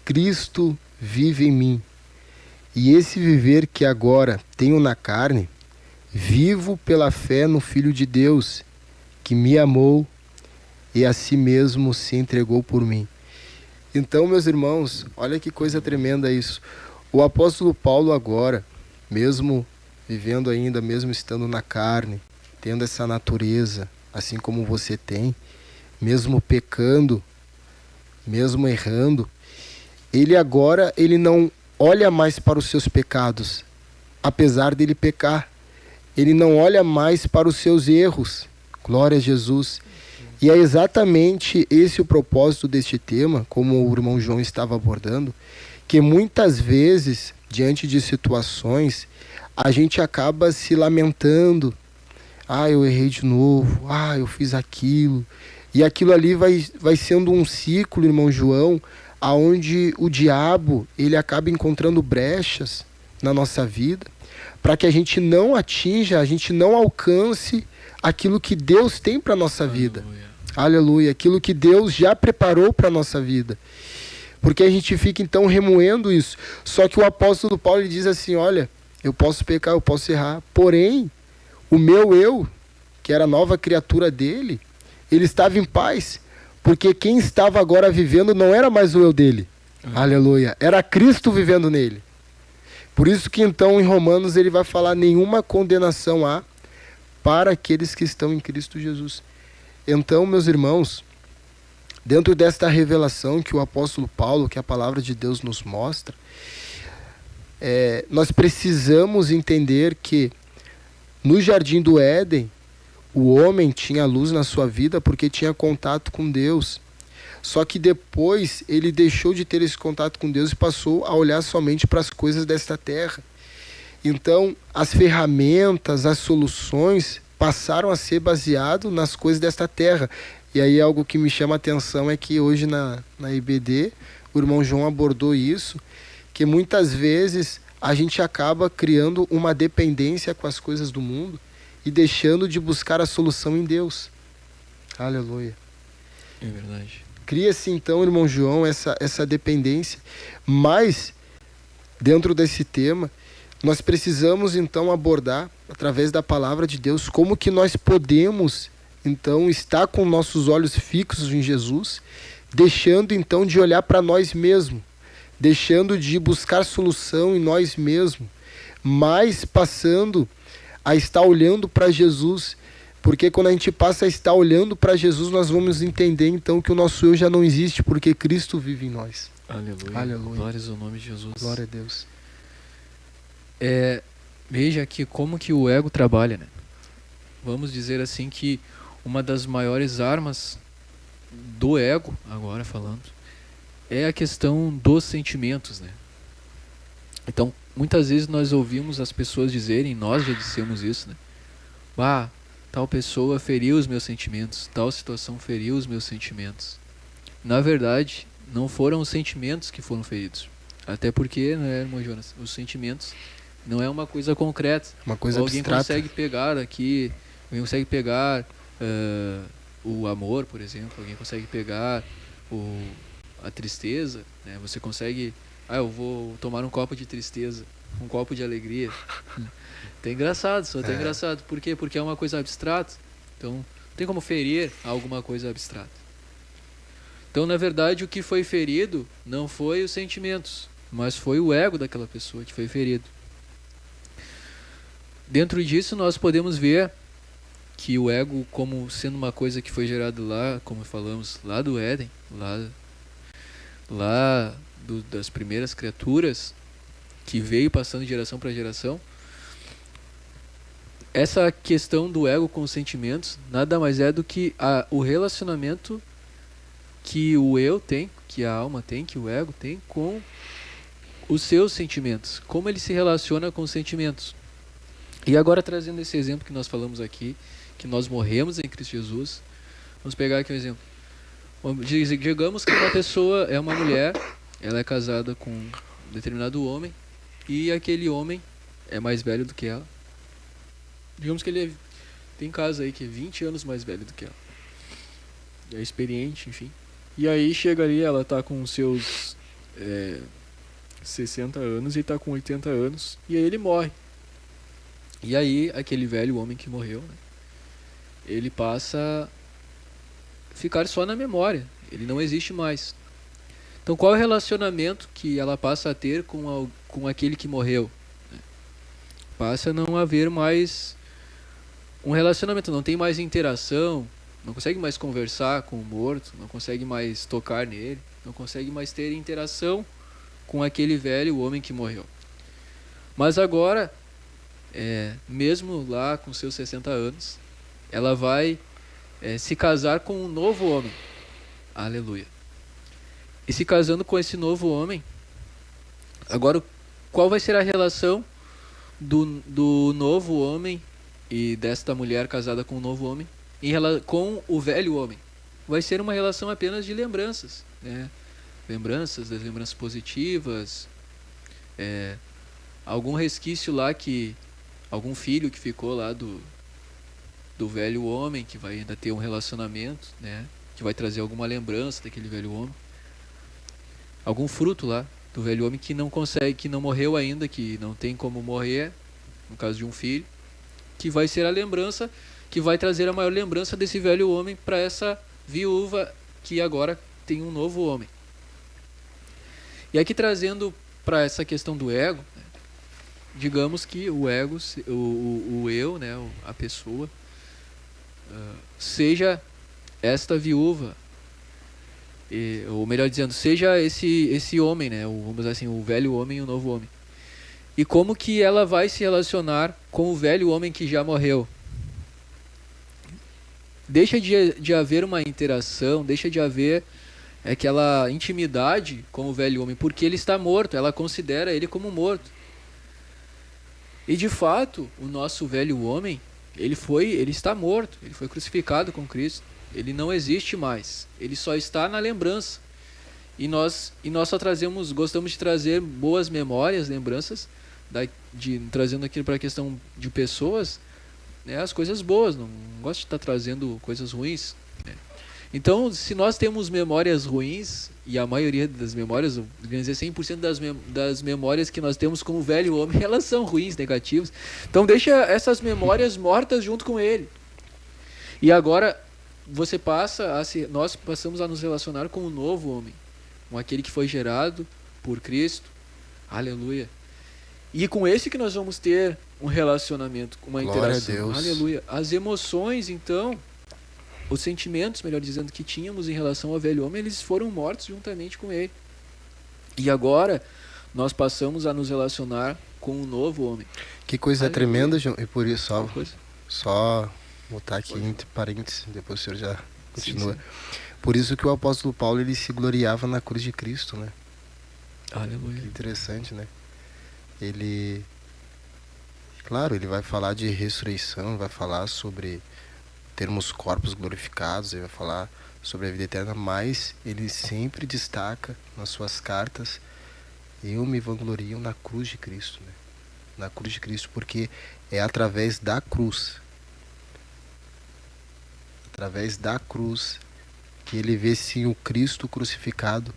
C: Cristo vive em mim. E esse viver que agora tenho na carne, vivo pela fé no Filho de Deus, que me amou e a si mesmo se entregou por mim. Então, meus irmãos, olha que coisa tremenda isso. O apóstolo Paulo agora, mesmo vivendo ainda, mesmo estando na carne, tendo essa natureza, assim como você tem, mesmo pecando, mesmo errando, ele não olha mais para os seus pecados, apesar dele pecar, ele não olha mais para os seus erros. Glória a Jesus. E é exatamente esse o propósito deste tema, como o irmão João estava abordando, que muitas vezes, diante de situações, a gente acaba se lamentando. Eu errei de novo. Eu fiz aquilo. E aquilo ali vai sendo um ciclo, irmão João, aonde o diabo ele acaba encontrando brechas na nossa vida, para que a gente não atinja, a gente não alcance aquilo que Deus tem para a nossa vida. Aleluia. Aquilo que Deus já preparou para a nossa vida. Porque a gente fica então remoendo isso. Só que o apóstolo Paulo ele diz assim, olha, eu posso pecar, eu posso errar, porém, o meu eu, que era a nova criatura dele, ele estava em paz, porque quem estava agora vivendo não era mais o eu dele. Aleluia. Era Cristo vivendo nele. Por isso que então em Romanos ele vai falar, nenhuma condenação há para aqueles que estão em Cristo Jesus. Então, meus irmãos, dentro desta revelação que o apóstolo Paulo, que a palavra de Deus nos mostra, nós precisamos entender que no Jardim do Éden, o homem tinha luz na sua vida porque tinha contato com Deus. Só que depois ele deixou de ter esse contato com Deus e passou a olhar somente para as coisas desta terra. Então, as ferramentas, as soluções passaram a ser baseado nas coisas desta terra. E aí algo que me chama a atenção é que hoje na IBD, o irmão João abordou isso, que muitas vezes a gente acaba criando uma dependência com as coisas do mundo e deixando de buscar a solução em Deus. Aleluia.
B: É verdade.
C: Cria-se então, irmão João, essa dependência. Mas, dentro desse tema, nós precisamos então abordar, através da palavra de Deus, como que nós podemos então estar com nossos olhos fixos em Jesus, deixando então de olhar para nós mesmos, deixando de buscar solução em nós mesmos, mas passando a estar olhando para Jesus. Porque quando a gente passa a estar olhando para Jesus, nós vamos entender então que o nosso eu já não existe, porque Cristo vive em nós.
B: Aleluia.
C: Aleluia.
B: Glórias ao nome de Jesus.
C: Glória a Deus.
B: Veja aqui como que o ego trabalha, né? Vamos dizer assim que uma das maiores armas do ego, agora falando, é a questão dos sentimentos, né? Então, muitas vezes nós ouvimos as pessoas dizerem, nós já dissemos isso, né? Tal pessoa feriu os meus sentimentos, tal situação feriu os meus sentimentos. Na verdade, não foram os sentimentos que foram feridos. Até porque, né, irmão Jonas, os sentimentos não é uma coisa concreta.
C: Uma coisa
B: alguém
C: abstrata.
B: consegue pegar aqui, alguém consegue pegar o amor, por exemplo, alguém consegue pegar a tristeza, né? Você consegue, eu vou tomar um copo de tristeza, um copo de alegria. Tá engraçado, só tá engraçado. Por quê? Porque é uma coisa abstrata. Então, não tem como ferir alguma coisa abstrata. Então, na verdade, o que foi ferido não foi os sentimentos, mas foi o ego daquela pessoa que foi ferido. Dentro disso, nós podemos ver que o ego, como sendo uma coisa que foi gerada lá, como falamos, lá do Éden, das primeiras criaturas, que veio passando de geração para geração, essa questão do ego com os sentimentos nada mais é do que o relacionamento que o eu tem, que a alma tem, que o ego tem com os seus sentimentos. Como ele se relaciona com os sentimentos. E agora, trazendo esse exemplo que nós falamos aqui, que nós morremos em Cristo Jesus, vamos pegar aqui um exemplo. Digamos que uma pessoa é uma mulher, ela é casada com um determinado homem, e aquele homem é mais velho do que ela. Digamos que ele tem caso aí que é 20 anos mais velho do que ela. É experiente, enfim. E aí chega ali, ela tá com seus 60 anos e tá com 80 anos. E aí ele morre. E aí aquele velho homem que morreu, né, ele passa a ficar só na memória. Ele não existe mais. Então qual é o relacionamento que ela passa a ter com aquele que morreu? Passa a não haver mais um relacionamento, não tem mais interação, não consegue mais conversar com o morto, não consegue mais tocar nele, não consegue mais ter interação com aquele velho homem que morreu. Mas agora, mesmo lá com seus 60 anos, ela vai se casar com um novo homem. Aleluia. E se casando com esse novo homem, agora qual vai ser a relação do novo homem e desta mulher casada com o novo homem com o velho homem? Vai ser uma relação apenas de lembranças, né? Lembranças positivas, algum resquício lá algum filho que ficou lá do velho homem, que vai ainda ter um relacionamento, né? Que vai trazer alguma lembrança daquele velho homem, algum fruto lá do velho homem que não consegue, que não morreu ainda, que não tem como morrer, no caso de um filho, que vai ser a lembrança, que vai trazer a maior lembrança desse velho homem para essa viúva que agora tem um novo homem. E aqui trazendo para essa questão do ego, né, digamos que o ego, o eu, né, a pessoa, seja esta viúva, ou melhor dizendo, seja esse homem, né, vamos dizer assim, o velho homem e o novo homem. E como que ela vai se relacionar com o velho homem que já morreu? Deixa de haver uma interação, deixa de haver aquela intimidade com o velho homem, porque ele está morto, ela considera ele como morto. E de fato, o nosso velho homem, ele está morto, ele foi crucificado com Cristo, ele não existe mais, ele só está na lembrança. E nós só gostamos de trazer boas memórias, lembranças, trazendo aquilo para a questão de pessoas, né, as coisas boas, não gosto de estar trazendo coisas ruins, né? Então, se nós temos memórias ruins, e a maioria das memórias, eu quero dizer 100% das memórias que nós temos com o velho homem, elas são ruins, negativas. Então deixa essas memórias mortas junto com ele. E agora nós passamos a nos relacionar com o novo homem, com aquele que foi gerado por Cristo. Aleluia. E com esse que nós vamos ter um relacionamento, uma interação.
C: Glória a Deus.
B: Aleluia. As emoções, então, os sentimentos, melhor dizendo, que tínhamos em relação ao velho homem, eles foram mortos juntamente com ele. E agora nós passamos a nos relacionar com um novo homem.
C: Que coisa
B: Aleluia.
C: tremenda, João. E por isso,
B: Só
C: botar aqui entre parênteses, depois o senhor já continua.
B: Sim.
C: Por isso que o apóstolo Paulo, ele se gloriava na cruz de Cristo, né?
B: Aleluia.
C: Que interessante, né? Ele vai falar de ressurreição, vai falar sobre termos corpos glorificados, ele vai falar sobre a vida eterna, mas ele sempre destaca nas suas cartas: eu me vanglorio na cruz de Cristo, né? Na cruz de Cristo, porque é através da cruz que ele vê sim o Cristo crucificado,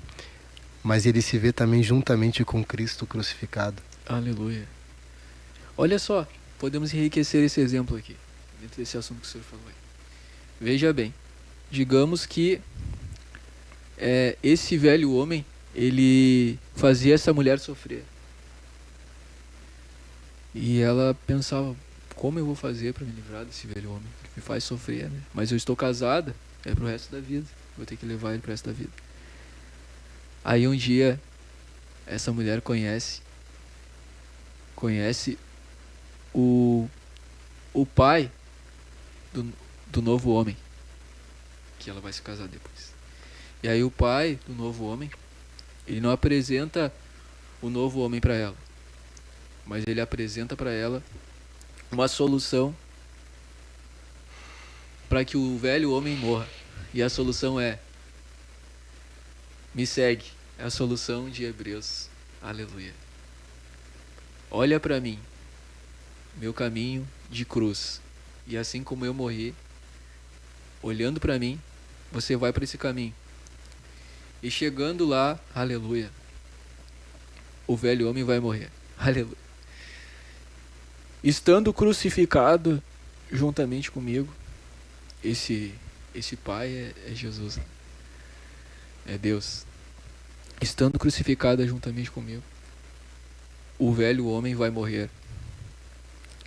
C: mas ele se vê também juntamente com Cristo crucificado.
B: Aleluia. Olha só, podemos enriquecer esse exemplo aqui, dentro desse assunto que o senhor falou aí. Veja bem, digamos que esse velho homem, ele fazia essa mulher sofrer. E ela pensava, como eu vou fazer para me livrar desse velho homem que me faz sofrer, né? Mas eu estou casada, é pro resto da vida, vou ter que levar ele pro resto da vida. Aí um dia, essa mulher conhece o pai do novo homem, que ela vai se casar depois. E aí o pai do novo homem, ele não apresenta o novo homem para ela, mas ele apresenta para ela uma solução para que o velho homem morra. E a solução é: me segue. É a solução de Hebreus. Aleluia. Olha para mim, meu caminho de cruz, e assim como eu morri, olhando para mim, você vai para esse caminho. E chegando lá, aleluia, o velho homem vai morrer. Aleluia. Estando crucificado juntamente comigo, esse pai é Jesus, é Deus. Estando crucificado juntamente comigo, o velho homem vai morrer.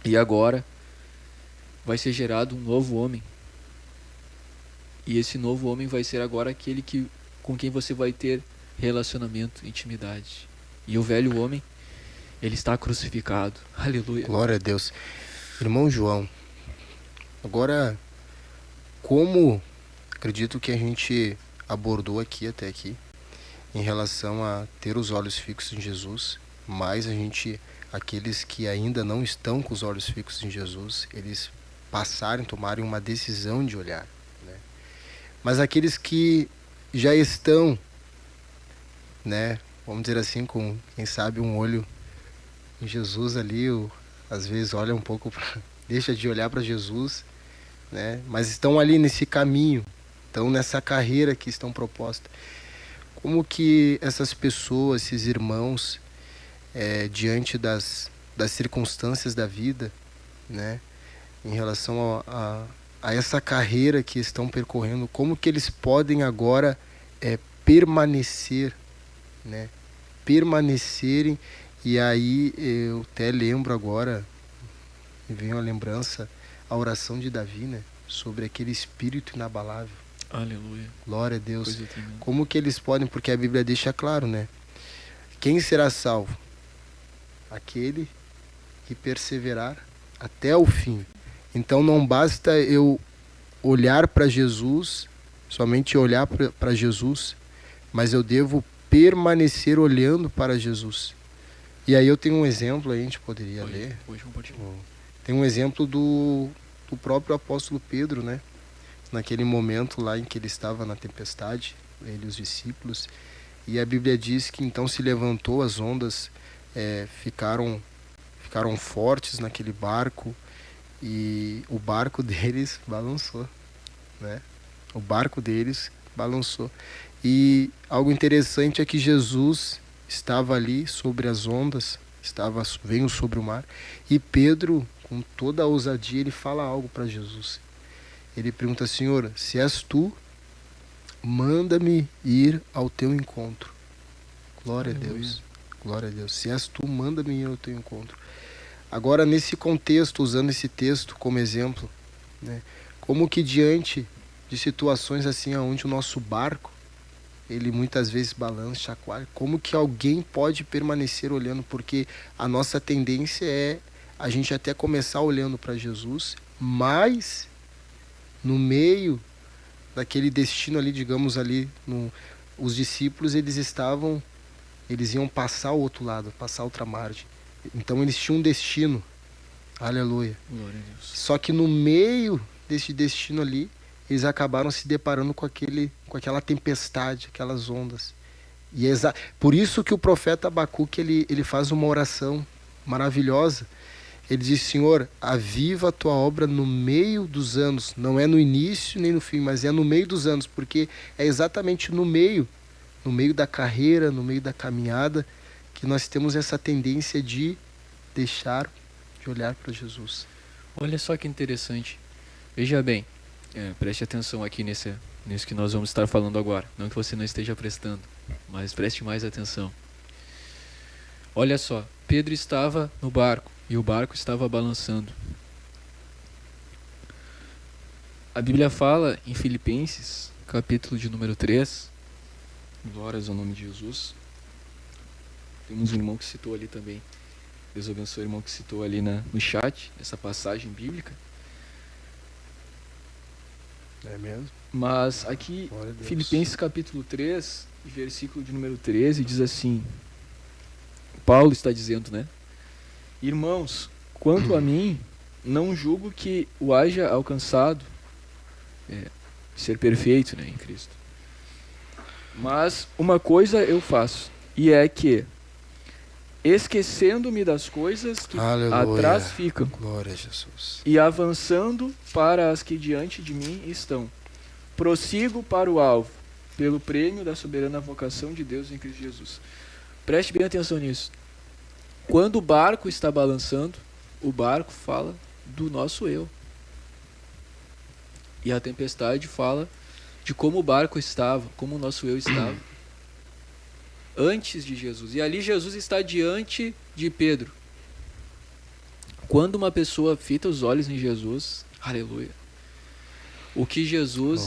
B: E agora vai ser gerado um novo homem. E esse novo homem vai ser agora aquele com quem você vai ter relacionamento, intimidade. E o velho homem, Ele está crucificado. Aleluia.
C: Glória a Deus. Irmão João, agora, como acredito que a gente abordou até aqui, em relação a ter os olhos fixos em Jesus, mas aqueles que ainda não estão com os olhos fixos em Jesus, eles tomarem uma decisão de olhar, né? Mas aqueles que já estão, né, vamos dizer assim, com, quem sabe, um olho em Jesus ali, às vezes olha um pouco, deixa de olhar para Jesus, né, mas estão ali nesse caminho, estão nessa carreira que estão proposta. Como que essas pessoas, esses irmãos, diante das circunstâncias da vida, né, em relação a essa carreira que estão percorrendo, como que eles podem agora permanecer, né, permanecerem? E aí eu até lembro agora, me vem uma lembrança, a oração de Davi, né, sobre aquele espírito inabalável.
B: Aleluia.
C: Glória a Deus.
B: Coisa tremenda.
C: Como que eles podem, porque a Bíblia deixa claro, né? Quem será salvo? Aquele que perseverar até o fim. Então não basta eu olhar para Jesus, somente olhar para Jesus, mas eu devo permanecer olhando para Jesus. E aí eu tenho um exemplo, aí a gente poderia ler. Tem um exemplo do próprio apóstolo Pedro, né? Naquele momento lá em que ele estava na tempestade, ele e os discípulos, e a Bíblia diz que então se levantou, as ondas ficaram fortes naquele barco, e o barco deles balançou, né? O barco deles balançou. E algo interessante é que Jesus estava ali sobre as ondas, veio sobre o mar, e Pedro, com toda a ousadia, ele fala algo para Jesus. Ele pergunta: Senhor, se és tu, manda-me ir ao teu encontro. Glória a Deus. Glória a Deus. Se és tu, manda-me ir ao teu encontro. Agora, nesse contexto, usando esse texto como exemplo, né, como que diante de situações assim, onde o nosso barco, ele muitas vezes balança, chacoalha, como que alguém pode permanecer olhando? Porque a nossa tendência é a gente até começar olhando para Jesus, mas no meio daquele destino ali, digamos ali, os discípulos, eles iam passar ao outro lado, passar outra margem. Então eles tinham um destino. Aleluia.
B: Glória a Deus.
C: Só que no meio desse destino ali, eles acabaram se deparando com aquela tempestade, aquelas ondas. E por isso que o profeta Abacuque, ele faz uma oração maravilhosa. Ele diz: Senhor, aviva a tua obra no meio dos anos. Não é no início nem no fim, mas é no meio dos anos, porque é exatamente no meio da carreira, no meio da caminhada, que nós temos essa tendência de deixar de olhar para Jesus.
B: Olha só que interessante. Veja bem, preste atenção aqui nisso que nós vamos estar falando agora. Não que você não esteja prestando, mas preste mais atenção. Olha só, Pedro estava no barco e o barco estava balançando. A Bíblia fala em Filipenses, capítulo de número 3, glórias ao nome de Jesus. Temos um irmão que citou ali também. Deus abençoe o irmão que citou ali no chat, essa passagem bíblica.
C: É mesmo?
B: Mas aqui, Filipenses capítulo 3, versículo de número 13, diz assim: Paulo está dizendo, né? Irmãos, quanto a mim, não julgo que o haja alcançado ser perfeito, né, em Cristo. Mas uma coisa eu faço, e é que, esquecendo-me das coisas que atrás ficam,
C: glória a Jesus,
B: e avançando para as que diante de mim estão, prossigo para o alvo, pelo prêmio da soberana vocação de Deus em Cristo Jesus. Preste bem atenção nisso. Quando o barco está balançando, o barco fala do nosso eu. E a tempestade fala de como o barco estava, como o nosso eu estava antes de Jesus. E ali Jesus está diante de Pedro. Quando uma pessoa fita os olhos em Jesus, aleluia, o que Jesus,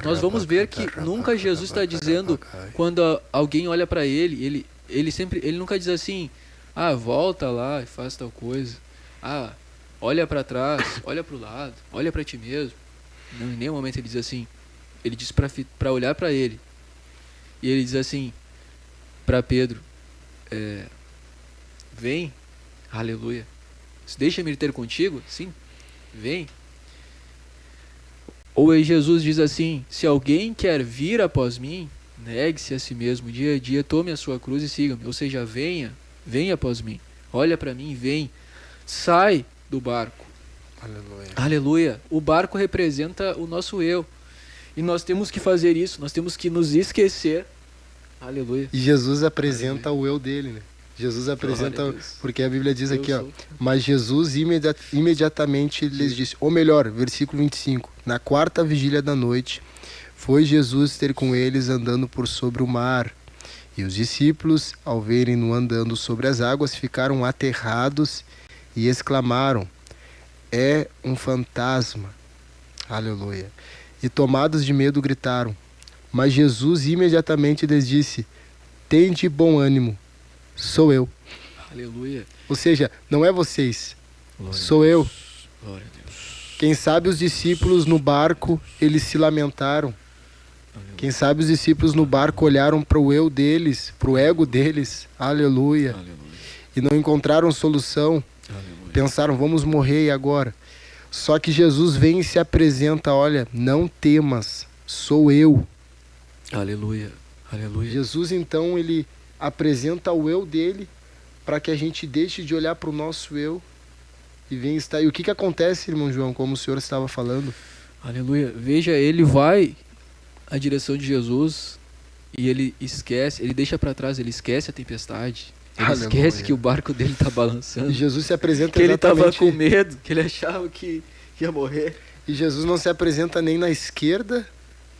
B: nós vamos ver que nunca Jesus está dizendo, quando alguém olha para ele nunca diz assim: volta lá e faz tal coisa. Olha para trás, olha para o lado, olha para ti mesmo. Não, em nenhum momento ele diz assim. Ele diz para olhar para ele. E ele diz assim para Pedro: vem, aleluia. Deixa-me ter contigo? Sim, vem. Ou aí Jesus diz assim: se alguém quer vir após mim, negue-se a si mesmo, dia a dia, tome a sua cruz e siga-me. Ou seja, venha após mim. Olha para mim, vem. Sai do barco.
C: Aleluia.
B: Aleluia. O barco representa o nosso eu. E nós temos que fazer isso, nós temos que nos esquecer. Aleluia.
C: E Jesus apresenta o eu dele, né? Jesus apresenta, porque a Bíblia diz aqui, mas Jesus imediatamente lhes disse, ou melhor, versículo 25, na quarta vigília da noite, foi Jesus ter com eles andando por sobre o mar. E os discípulos, ao verem-no andando sobre as águas, ficaram aterrados e exclamaram, é um fantasma. Aleluia. E tomados de medo gritaram. Mas Jesus imediatamente lhes disse, tende bom ânimo, sou eu.
B: Aleluia.
C: Ou seja, não é vocês,
B: Glória
C: sou eu.
B: Glória a Deus.
C: Quem sabe os discípulos no barco, eles se lamentaram.
B: Aleluia.
C: Quem sabe os discípulos no barco olharam para o eu deles, para o ego deles. Aleluia.
B: Aleluia.
C: E não encontraram solução.
B: Aleluia.
C: Pensaram, vamos morrer e agora? Só que Jesus vem e se apresenta, olha, não temas, sou eu.
B: Aleluia. Aleluia.
C: Jesus então, ele apresenta o eu dele para que a gente deixe de olhar para o nosso eu e venha estar. E o que acontece, irmão João, como o senhor estava falando?
B: Aleluia. Veja, ele vai à direção de Jesus e ele esquece, ele deixa para trás, ele esquece a tempestade. Ele
C: Aleluia.
B: esquece que o barco dele está balançando.
C: E Jesus se apresenta
B: Que ele estava
C: exatamente...
B: com medo, que ele achava que ia morrer.
C: E Jesus não se apresenta nem na esquerda,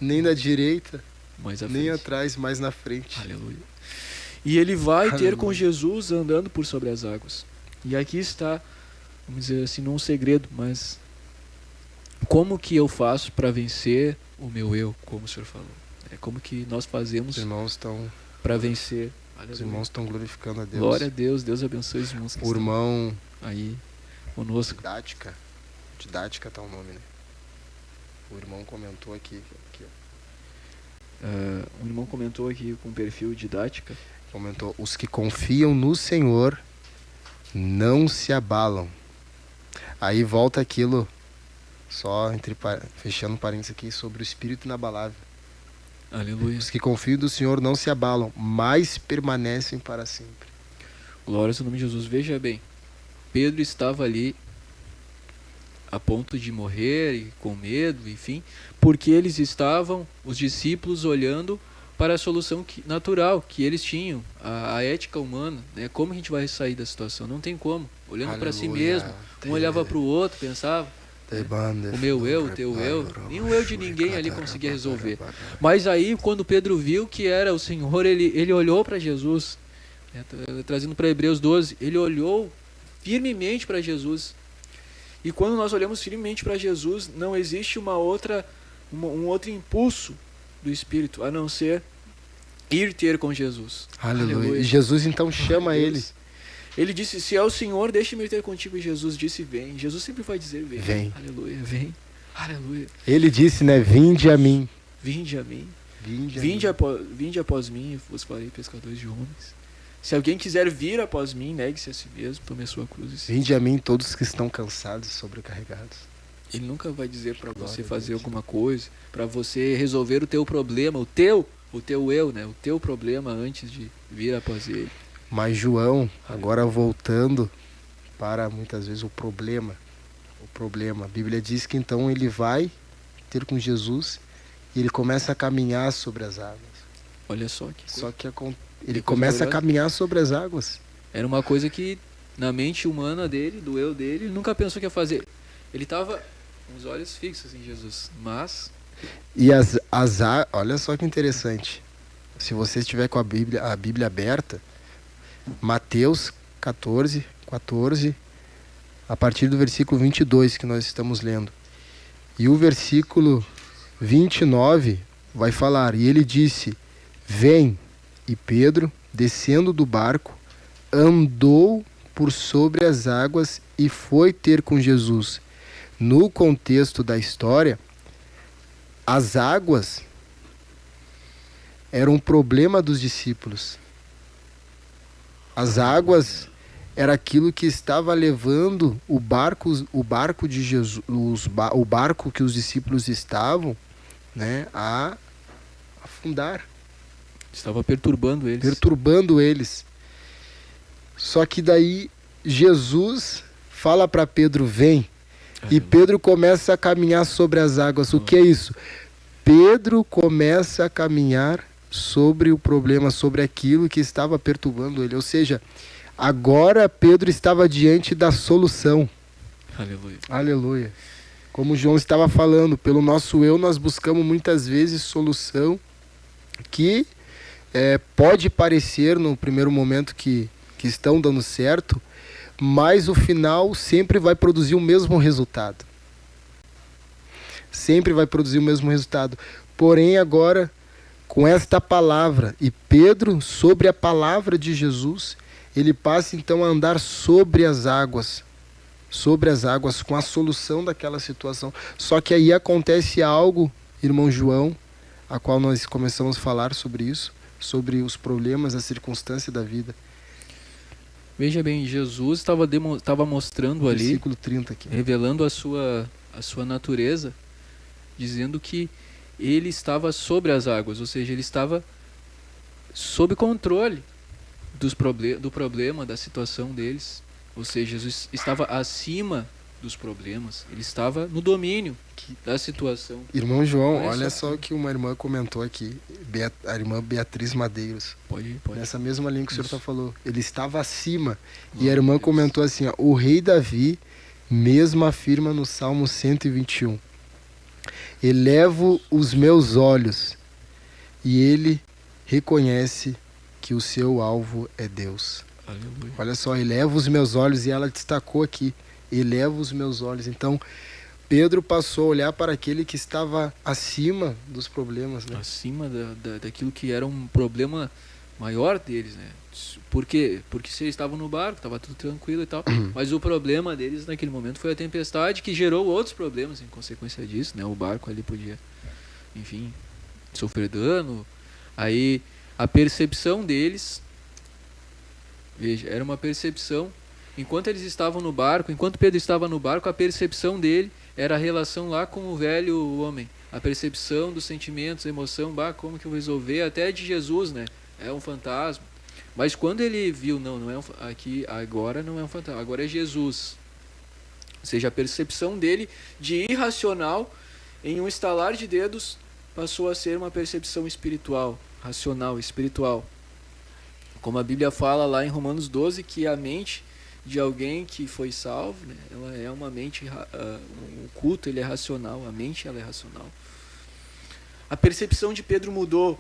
C: nem na direita,
B: Mais à
C: nem
B: frente.
C: atrás, mas na frente.
B: Aleluia. E ele vai ter
C: Aleluia.
B: com Jesus andando por sobre as águas. E aqui está, vamos dizer assim, não um segredo, mas como que eu faço para vencer o meu eu, como o senhor falou? É como que nós fazemos
C: Os irmãos estão,
B: para vencer.
C: os
B: Aleluia.
C: irmãos estão glorificando a Deus.
B: Glória a Deus, Deus abençoe os irmãos que
C: O
B: estão
C: irmão
B: aí conosco.
C: Didática tá o nome, né? O irmão comentou aqui ó.
B: Um irmão comentou aqui com o perfil Didática.
C: Comentou, os que confiam no Senhor não se abalam. Aí volta aquilo, só fechando parênteses aqui, sobre o espírito inabalável.
B: Aleluia.
C: Os que confiam no Senhor não se abalam, mas permanecem para sempre.
B: Glória ao nome de Jesus. Veja bem, Pedro estava ali a ponto de morrer e com medo, enfim, porque eles estavam, os discípulos, olhando para a solução natural que eles tinham, a ética humana, né? Como a gente vai sair da situação? Não tem como. Olhando para si mesmo, um olhava para o outro, pensava, o meu eu, o teu eu, nem o eu de ninguém ali conseguia resolver. Mas aí, quando Pedro viu que era o Senhor, ele olhou para Jesus, né? Trazendo para Hebreus 12, ele olhou firmemente para Jesus. E quando nós olhamos firmemente para Jesus, não existe um outro impulso do Espírito, a não ser ir ter com Jesus.
C: Aleluia. E Jesus então chama ele.
B: Ele disse, se é o Senhor, deixe-me ir ter contigo. E Jesus disse, vem. Jesus sempre vai dizer, vem.
C: Vem.
B: Aleluia, vem. Aleluia.
C: Ele disse, né, vinde a mim.
B: Vinde a mim.
C: Vinde
B: Vinde após mim, e vos farei pescadores de homens. Se alguém quiser vir após mim, negue-se a si mesmo, tome a sua cruz e siga.
C: Vinde a mim todos que estão cansados e sobrecarregados.
B: Ele nunca vai dizer para
C: Glória
B: você
C: a
B: fazer
C: Deus.
B: alguma coisa, para você resolver o teu problema, o teu eu, né? O teu problema antes de vir após ele.
C: Mas João, agora voltando para muitas vezes o problema. A Bíblia diz que então ele vai ter com Jesus e ele começa a caminhar sobre as águas.
B: Olha só que
C: Só que ele começa a caminhar sobre as águas.
B: era uma coisa que na mente humana dele, do eu dele, ele nunca pensou que ia fazer. Ele estava com os olhos fixos em Jesus, mas
C: E olha só que interessante. Se você estiver com a Bíblia aberta, Mateus 14, a partir do versículo 22 que nós estamos lendo. E o versículo 29 vai falar, e ele disse, vem, e Pedro, descendo do barco, andou por sobre as águas e foi ter com Jesus. No contexto da história, as águas eram um problema dos discípulos. As águas era aquilo que estava levando o barco de Jesus, o barco que os discípulos estavam, né, a afundar.
B: Estava perturbando eles.
C: Perturbando eles. Só que daí Jesus fala para Pedro, vem. E Pedro começa a caminhar sobre as águas. O que é isso? Pedro começa a caminhar sobre o problema, sobre aquilo que estava perturbando ele. Ou seja, agora Pedro estava diante da solução.
B: Aleluia.
C: Aleluia. Como o João estava falando, pelo nosso eu nós buscamos muitas vezes solução que pode parecer no primeiro momento que estão dando certo, mas o final sempre vai produzir o mesmo resultado. Sempre vai produzir o mesmo resultado. Porém, agora, com esta palavra, e Pedro, sobre a palavra de Jesus, ele passa então a andar sobre as águas, com a solução daquela situação. Só que aí acontece algo, irmão João, a qual nós começamos a falar sobre isso, sobre os problemas, a circunstância da vida.
B: Veja bem, Jesus estava mostrando ali,
C: versículo 30 aqui,
B: revelando a sua natureza, dizendo que ele estava sobre as águas, ou seja, ele estava sob controle do problema, da situação deles. Ou seja, Jesus estava acima dos problemas, ele estava no domínio da situação.
C: Irmão João, olha só o que uma irmã comentou aqui, a irmã Beatriz Madeiros.
B: Pode.
C: Nessa mesma linha que o senhor falou, ele estava acima. E a irmã comentou assim, ó, o rei Davi mesmo afirma no Salmo 121, elevo os meus olhos, e ele reconhece que o seu alvo é Deus.
B: Aleluia.
C: Olha só, eleva os meus olhos, e ela destacou aqui, eleva os meus olhos. Então, Pedro passou a olhar para aquele que estava acima dos problemas, né?
B: Acima daquilo que era um problema maior deles, né? Por quê? Porque se eles estavam no barco, estava tudo tranquilo e tal, mas o problema deles naquele momento foi a tempestade, que gerou outros problemas em consequência disso, né? O barco ali podia, enfim, sofrer dano. Aí a percepção deles, veja, era uma percepção, enquanto eles estavam no barco, enquanto Pedro estava no barco, a percepção dele era a relação lá com o velho homem, a percepção dos sentimentos, a emoção, como que eu vou resolver, até de Jesus, né? É um fantasma. Mas quando ele viu, não é aqui agora não é um fantasma, agora é Jesus. Ou seja, a percepção dele de irracional, em um estalar de dedos, passou a ser uma percepção espiritual, racional, espiritual. Como a Bíblia fala lá em Romanos 12, que a mente de alguém que foi salvo, né, ela é uma mente, o culto ele é racional, a mente ela é racional. A percepção de Pedro mudou,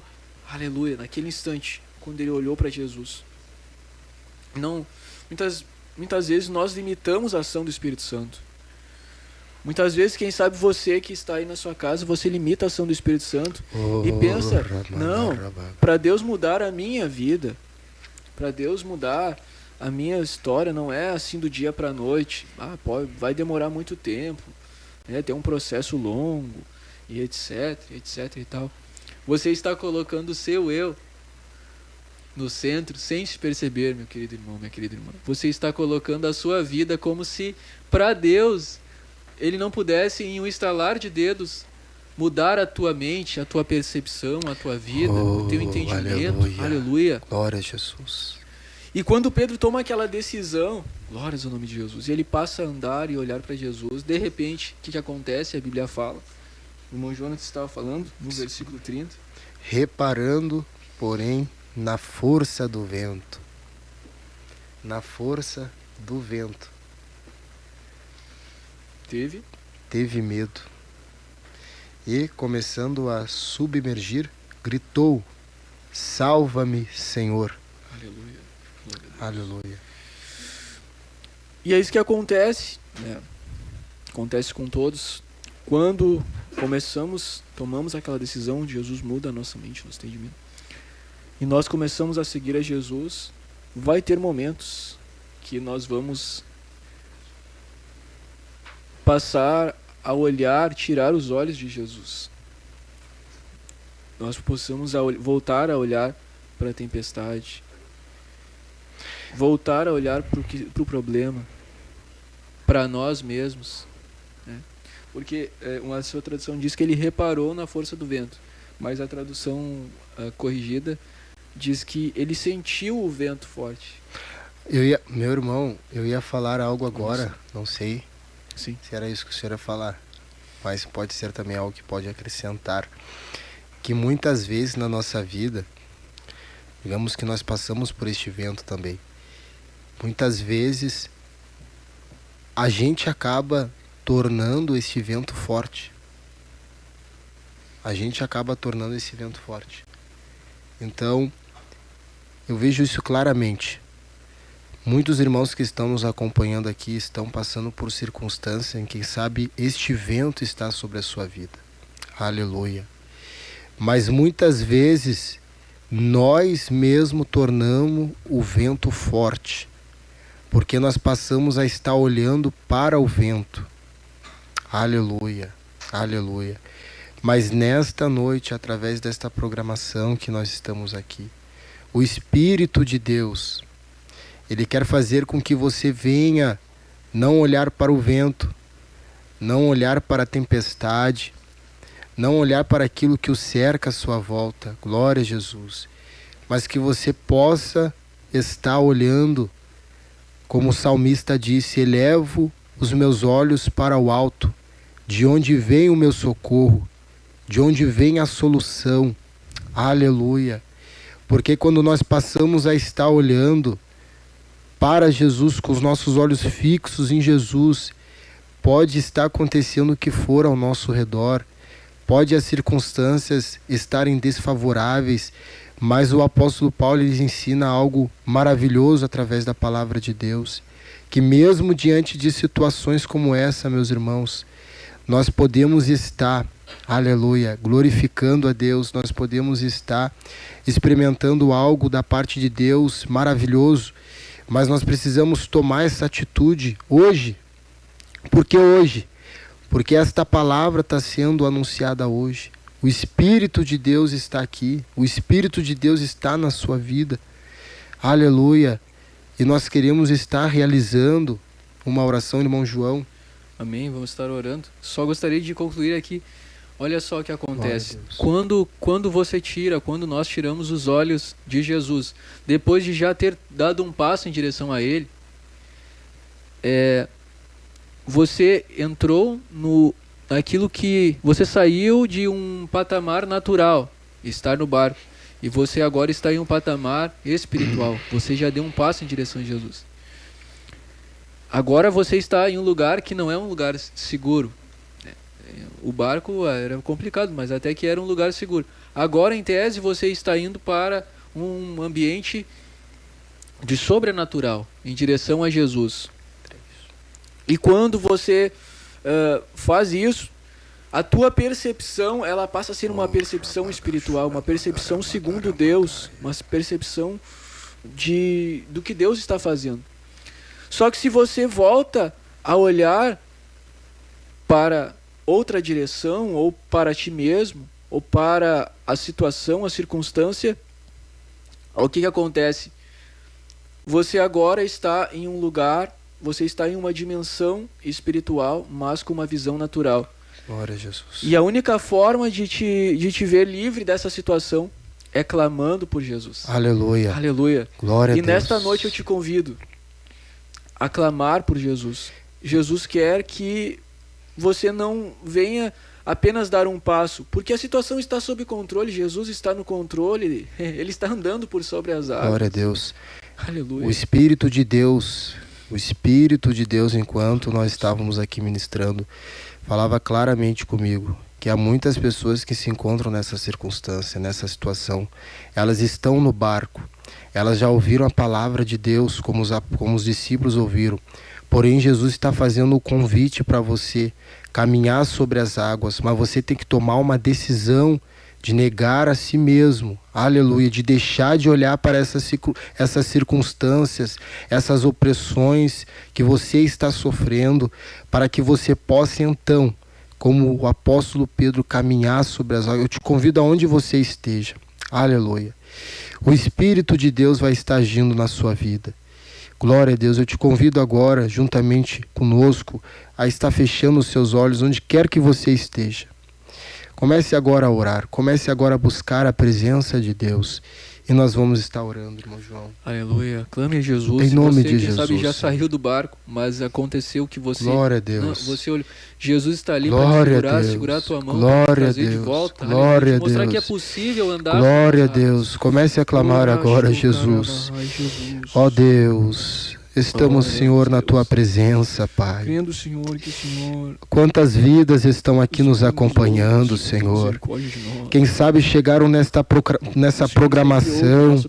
B: aleluia, naquele instante, quando ele olhou para Jesus. Não, muitas vezes nós limitamos a ação do Espírito Santo. Muitas vezes, quem sabe você que está aí na sua casa, você limita a ação do Espírito Santo e pensa, não, para Deus mudar a minha vida, para Deus mudar a minha história, não é assim do dia para a noite. Vai demorar muito tempo, né? Tem um processo longo, e etc e tal. Você está colocando o seu eu no centro sem se perceber, meu querido irmão, minha querida irmã. Você está colocando a sua vida como se, para Deus, Ele não pudesse, em um estalar de dedos, mudar a tua mente, a tua percepção, a tua vida, o teu entendimento. Aleluia.
C: Glória a Jesus.
B: E quando Pedro toma aquela decisão, glórias ao nome de Jesus, e ele passa a andar e olhar para Jesus, de repente, o que acontece? A Bíblia fala, o irmão Jonas estava falando, no versículo 30.
C: Reparando, porém, na força do vento. Na força do vento. Teve medo. E, começando a submergir, gritou, salva-me, Senhor.
B: Aleluia.
C: Aleluia.
B: E é isso que acontece, né? Acontece com todos. Quando tomamos aquela decisão, Jesus muda a nossa mente, nosso entendimento. E nós começamos a seguir a Jesus, vai ter momentos que nós vamos passar a olhar, tirar os olhos de Jesus. Nós possamos voltar a olhar para a tempestade, voltar a olhar para o problema, para nós mesmos, né? Porque uma sua tradução diz que ele reparou na força do vento, mas a tradução corrigida diz que ele sentiu o vento forte.
C: Meu irmão, eu ia falar algo agora, não sei
B: Sim.
C: se era isso que o senhor ia falar, mas pode ser também algo que pode acrescentar, que muitas vezes na nossa vida, digamos que nós passamos por este vento também, muitas vezes a gente acaba tornando esse vento forte. A gente acaba tornando esse vento forte. Então, eu vejo isso claramente. Muitos irmãos que estão nos acompanhando aqui estão passando por circunstâncias em que, sabe, este vento está sobre a sua vida. Aleluia. Mas muitas vezes nós mesmo tornamos o vento forte, porque nós passamos a estar olhando para o vento. Aleluia, aleluia. Mas nesta noite, através desta programação que nós estamos aqui, o Espírito de Deus, Ele quer fazer com que você venha não olhar para o vento, não olhar para a tempestade, não olhar para aquilo que o cerca à sua volta, glória a Jesus, mas que você possa estar olhando, como o salmista disse, elevo os meus olhos para o alto, de onde vem o meu socorro, de onde vem a solução, aleluia, porque quando nós passamos a estar olhando para Jesus, com os nossos olhos fixos em Jesus, pode estar acontecendo o que for ao nosso redor, pode as circunstâncias estarem desfavoráveis, mas o apóstolo Paulo lhes ensina algo maravilhoso através da palavra de Deus, que mesmo diante de situações como essa, meus irmãos, nós podemos estar, aleluia, glorificando a Deus, nós podemos estar experimentando algo da parte de Deus maravilhoso, mas nós precisamos tomar essa atitude hoje. Por que hoje? Porque esta palavra está sendo anunciada hoje. O Espírito de Deus está aqui. O Espírito de Deus está na sua vida. Aleluia. E nós queremos estar realizando uma oração, irmão João.
B: Amém, vamos estar orando. Só gostaria de concluir aqui. Olha só o que acontece. Quando nós tiramos os olhos de Jesus, depois de já ter dado um passo em direção a Ele, você entrou naquilo que... Você saiu de um patamar natural, estar no barco, e você agora está em um patamar espiritual. Você já deu um passo em direção a Jesus. Agora você está em um lugar que não é um lugar seguro. O barco era complicado, mas até que era um lugar seguro. Agora, em tese, você está indo para um ambiente de sobrenatural, em direção a Jesus. E quando você faz isso, a tua percepção, ela passa a ser uma percepção espiritual, uma percepção segundo Deus, uma percepção do que Deus está fazendo. Só que se você volta a olhar para outra direção, ou para ti mesmo, ou para a situação, a circunstância, o que acontece? Você agora está em um lugar, você está em uma dimensão espiritual, mas com uma visão natural.
C: Glória a Jesus.
B: E a única forma de te ver livre dessa situação é clamando por Jesus.
C: Aleluia.
B: Aleluia.
C: Glória a Deus.
B: E nesta noite eu te convido a clamar por Jesus. Jesus quer que você não venha apenas dar um passo, porque a situação está sob controle, Jesus está no controle, Ele está andando por sobre as águas.
C: Glória a Deus.
B: Aleluia.
C: O Espírito de Deus, enquanto nós estávamos aqui ministrando, falava claramente comigo que há muitas pessoas que se encontram nessa circunstância, nessa situação. Elas estão no barco, elas já ouviram a palavra de Deus como os discípulos ouviram. Porém, Jesus está fazendo o convite para você caminhar sobre as águas, mas você tem que tomar uma decisão de negar a si mesmo, aleluia, de deixar de olhar para essas circunstâncias, essas opressões que você está sofrendo, para que você possa então, como o apóstolo Pedro, caminhar sobre as águas. Eu te convido aonde você esteja, aleluia. O Espírito de Deus vai estar agindo na sua vida. Glória a Deus. Eu te convido agora, juntamente conosco, a estar fechando os seus olhos onde quer que você esteja. Comece agora a orar, comece agora a buscar a presença de Deus. E nós vamos estar orando, irmão João.
B: Aleluia. Clame a Jesus.
C: Em nome
B: você,
C: de
B: quem
C: Jesus.
B: sabe, já saiu do barco, mas aconteceu que você...
C: Glória a Deus.
B: Não, você olhou. Jesus está ali
C: Glória
B: para
C: a Deus.
B: segurar a tua mão,
C: Glória
B: para
C: a
B: trazer de
C: Deus.
B: volta.
C: Glória a
B: mostrar
C: Deus.
B: que é possível andar.
C: Glória a Deus. Comece a clamar agora, Jesus. Ó Deus, estamos, Senhor, na Tua presença, Pai.
B: Crendo, Senhor, que o Senhor...
C: Quantas vidas estão aqui nos acompanhando, Senhor. Quem sabe chegaram nessa programação,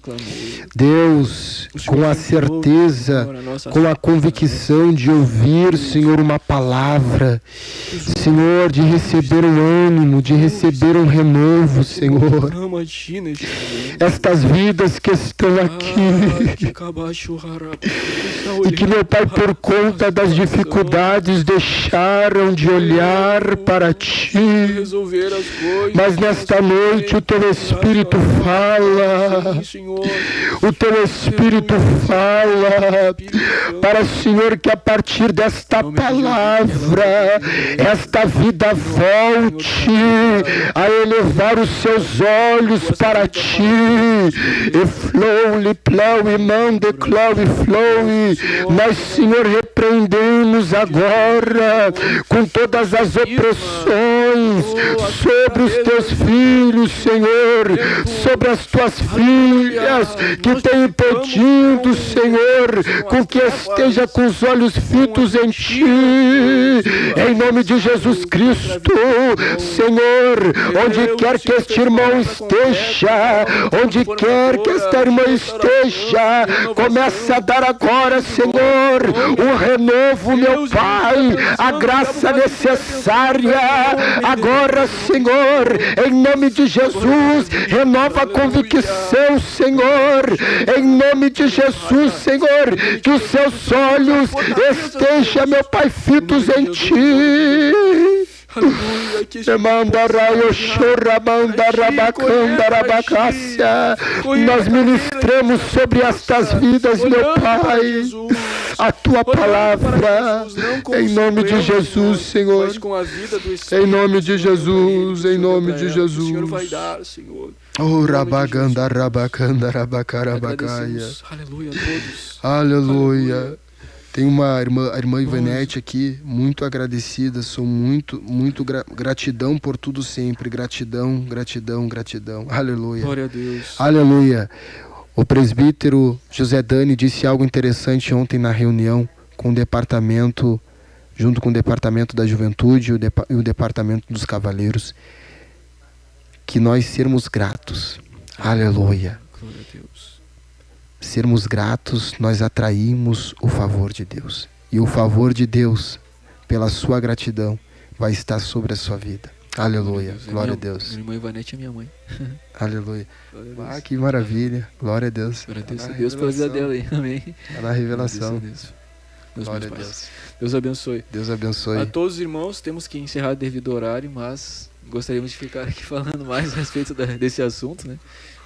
C: Deus, com a certeza, com a convicção de ouvir, Senhor, uma palavra, Senhor, de receber um ânimo, de receber um renovo, Senhor. Estas vidas que estão aqui e que, meu Pai, por conta das dificuldades, deixaram de olhar para Ti. Mas nesta noite o Teu Espírito fala. O Teu Espírito fala para, Senhor, que a partir desta palavra, esta vida volte a elevar os seus olhos para Ti. E flow, plow, mande, clow, flow. Nós, Senhor, repreendemos agora com todas as opressões sobre os Teus filhos, Senhor, sobre as Tuas filhas que têm impedido, Senhor, com que esteja com os olhos fitos em Ti. Em nome de Jesus Cristo, Senhor, onde quer que este irmão esteja, onde quer que esta irmã esteja, começa a dar agora, Senhor, o renovo, meu Pai, a graça necessária. Agora, Senhor, em nome de Jesus, renova a convicção, Senhor, em nome de Jesus, Senhor, que os seus olhos estejam, meu Pai, fitos em Ti. Nós ministramos sobre estas vidas, meu Pai, a Tua palavra, em nome de Jesus, Senhor, em nome de Jesus, em nome de Jesus. Oh, rabaganda, rabacanda, rabacarabacaia.
B: Aleluia a todos.
C: Aleluia. Tem uma irmã, a irmã Ivanete aqui, muito agradecida, sou muito gratidão por tudo sempre, gratidão, gratidão, gratidão, aleluia.
B: Glória a Deus.
C: Aleluia. O presbítero José Dani disse algo interessante ontem na reunião com o departamento, junto com o departamento da juventude e o departamento dos cavaleiros, que nós sermos gratos, aleluia.
B: Glória a Deus.
C: Sermos gratos, nós atraímos o favor de Deus. E o favor de Deus, pela sua gratidão, vai estar sobre a sua vida. Aleluia. Glória a Deus.
B: Minha irmã Ivanete é minha mãe.
C: Aleluia. Ah, que maravilha. Glória a Deus.
B: Glória a Deus pela vida dela aí. Amém.
C: Está na revelação.
B: Glória a Deus. Deus abençoe.
C: Deus abençoe.
B: A todos os irmãos, temos que encerrar devido ao horário, mas gostaríamos de ficar aqui falando mais a respeito desse assunto, né?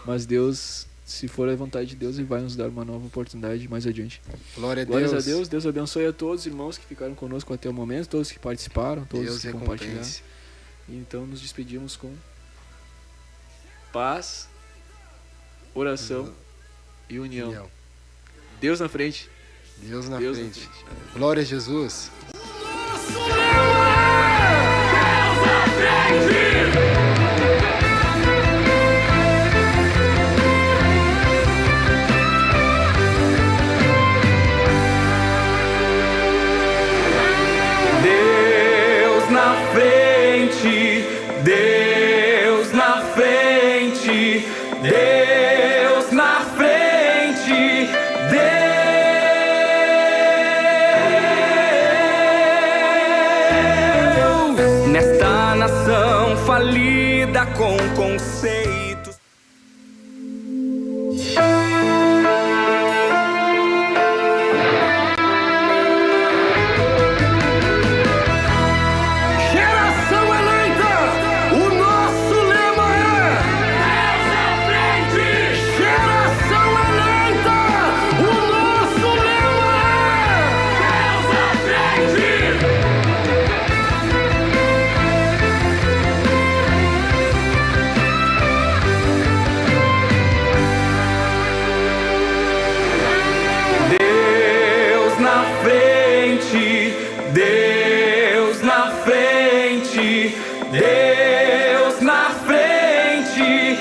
B: Mas Deus, se for a vontade de Deus, Ele vai nos dar uma nova oportunidade mais adiante.
C: Glória a Deus.
B: Glórias a Deus. Deus abençoe a todos os irmãos que ficaram conosco até o momento, todos que participaram, todos
C: Deus
B: que compartilharam. E então nos despedimos com paz, oração e união. Deus na frente.
C: Deus na frente. Glória a Jesus.
A: Deus na frente, Deus na frente, Deus na frente, Deus nesta nação. com conceitos.
E: Geração eleita, o nosso lema é Deus à frente. Geração eleita, o nosso lema é Deus à frente.
A: Deus na frente, Deus na frente, Deus na frente,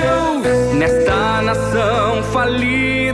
A: Deus nesta nação falida.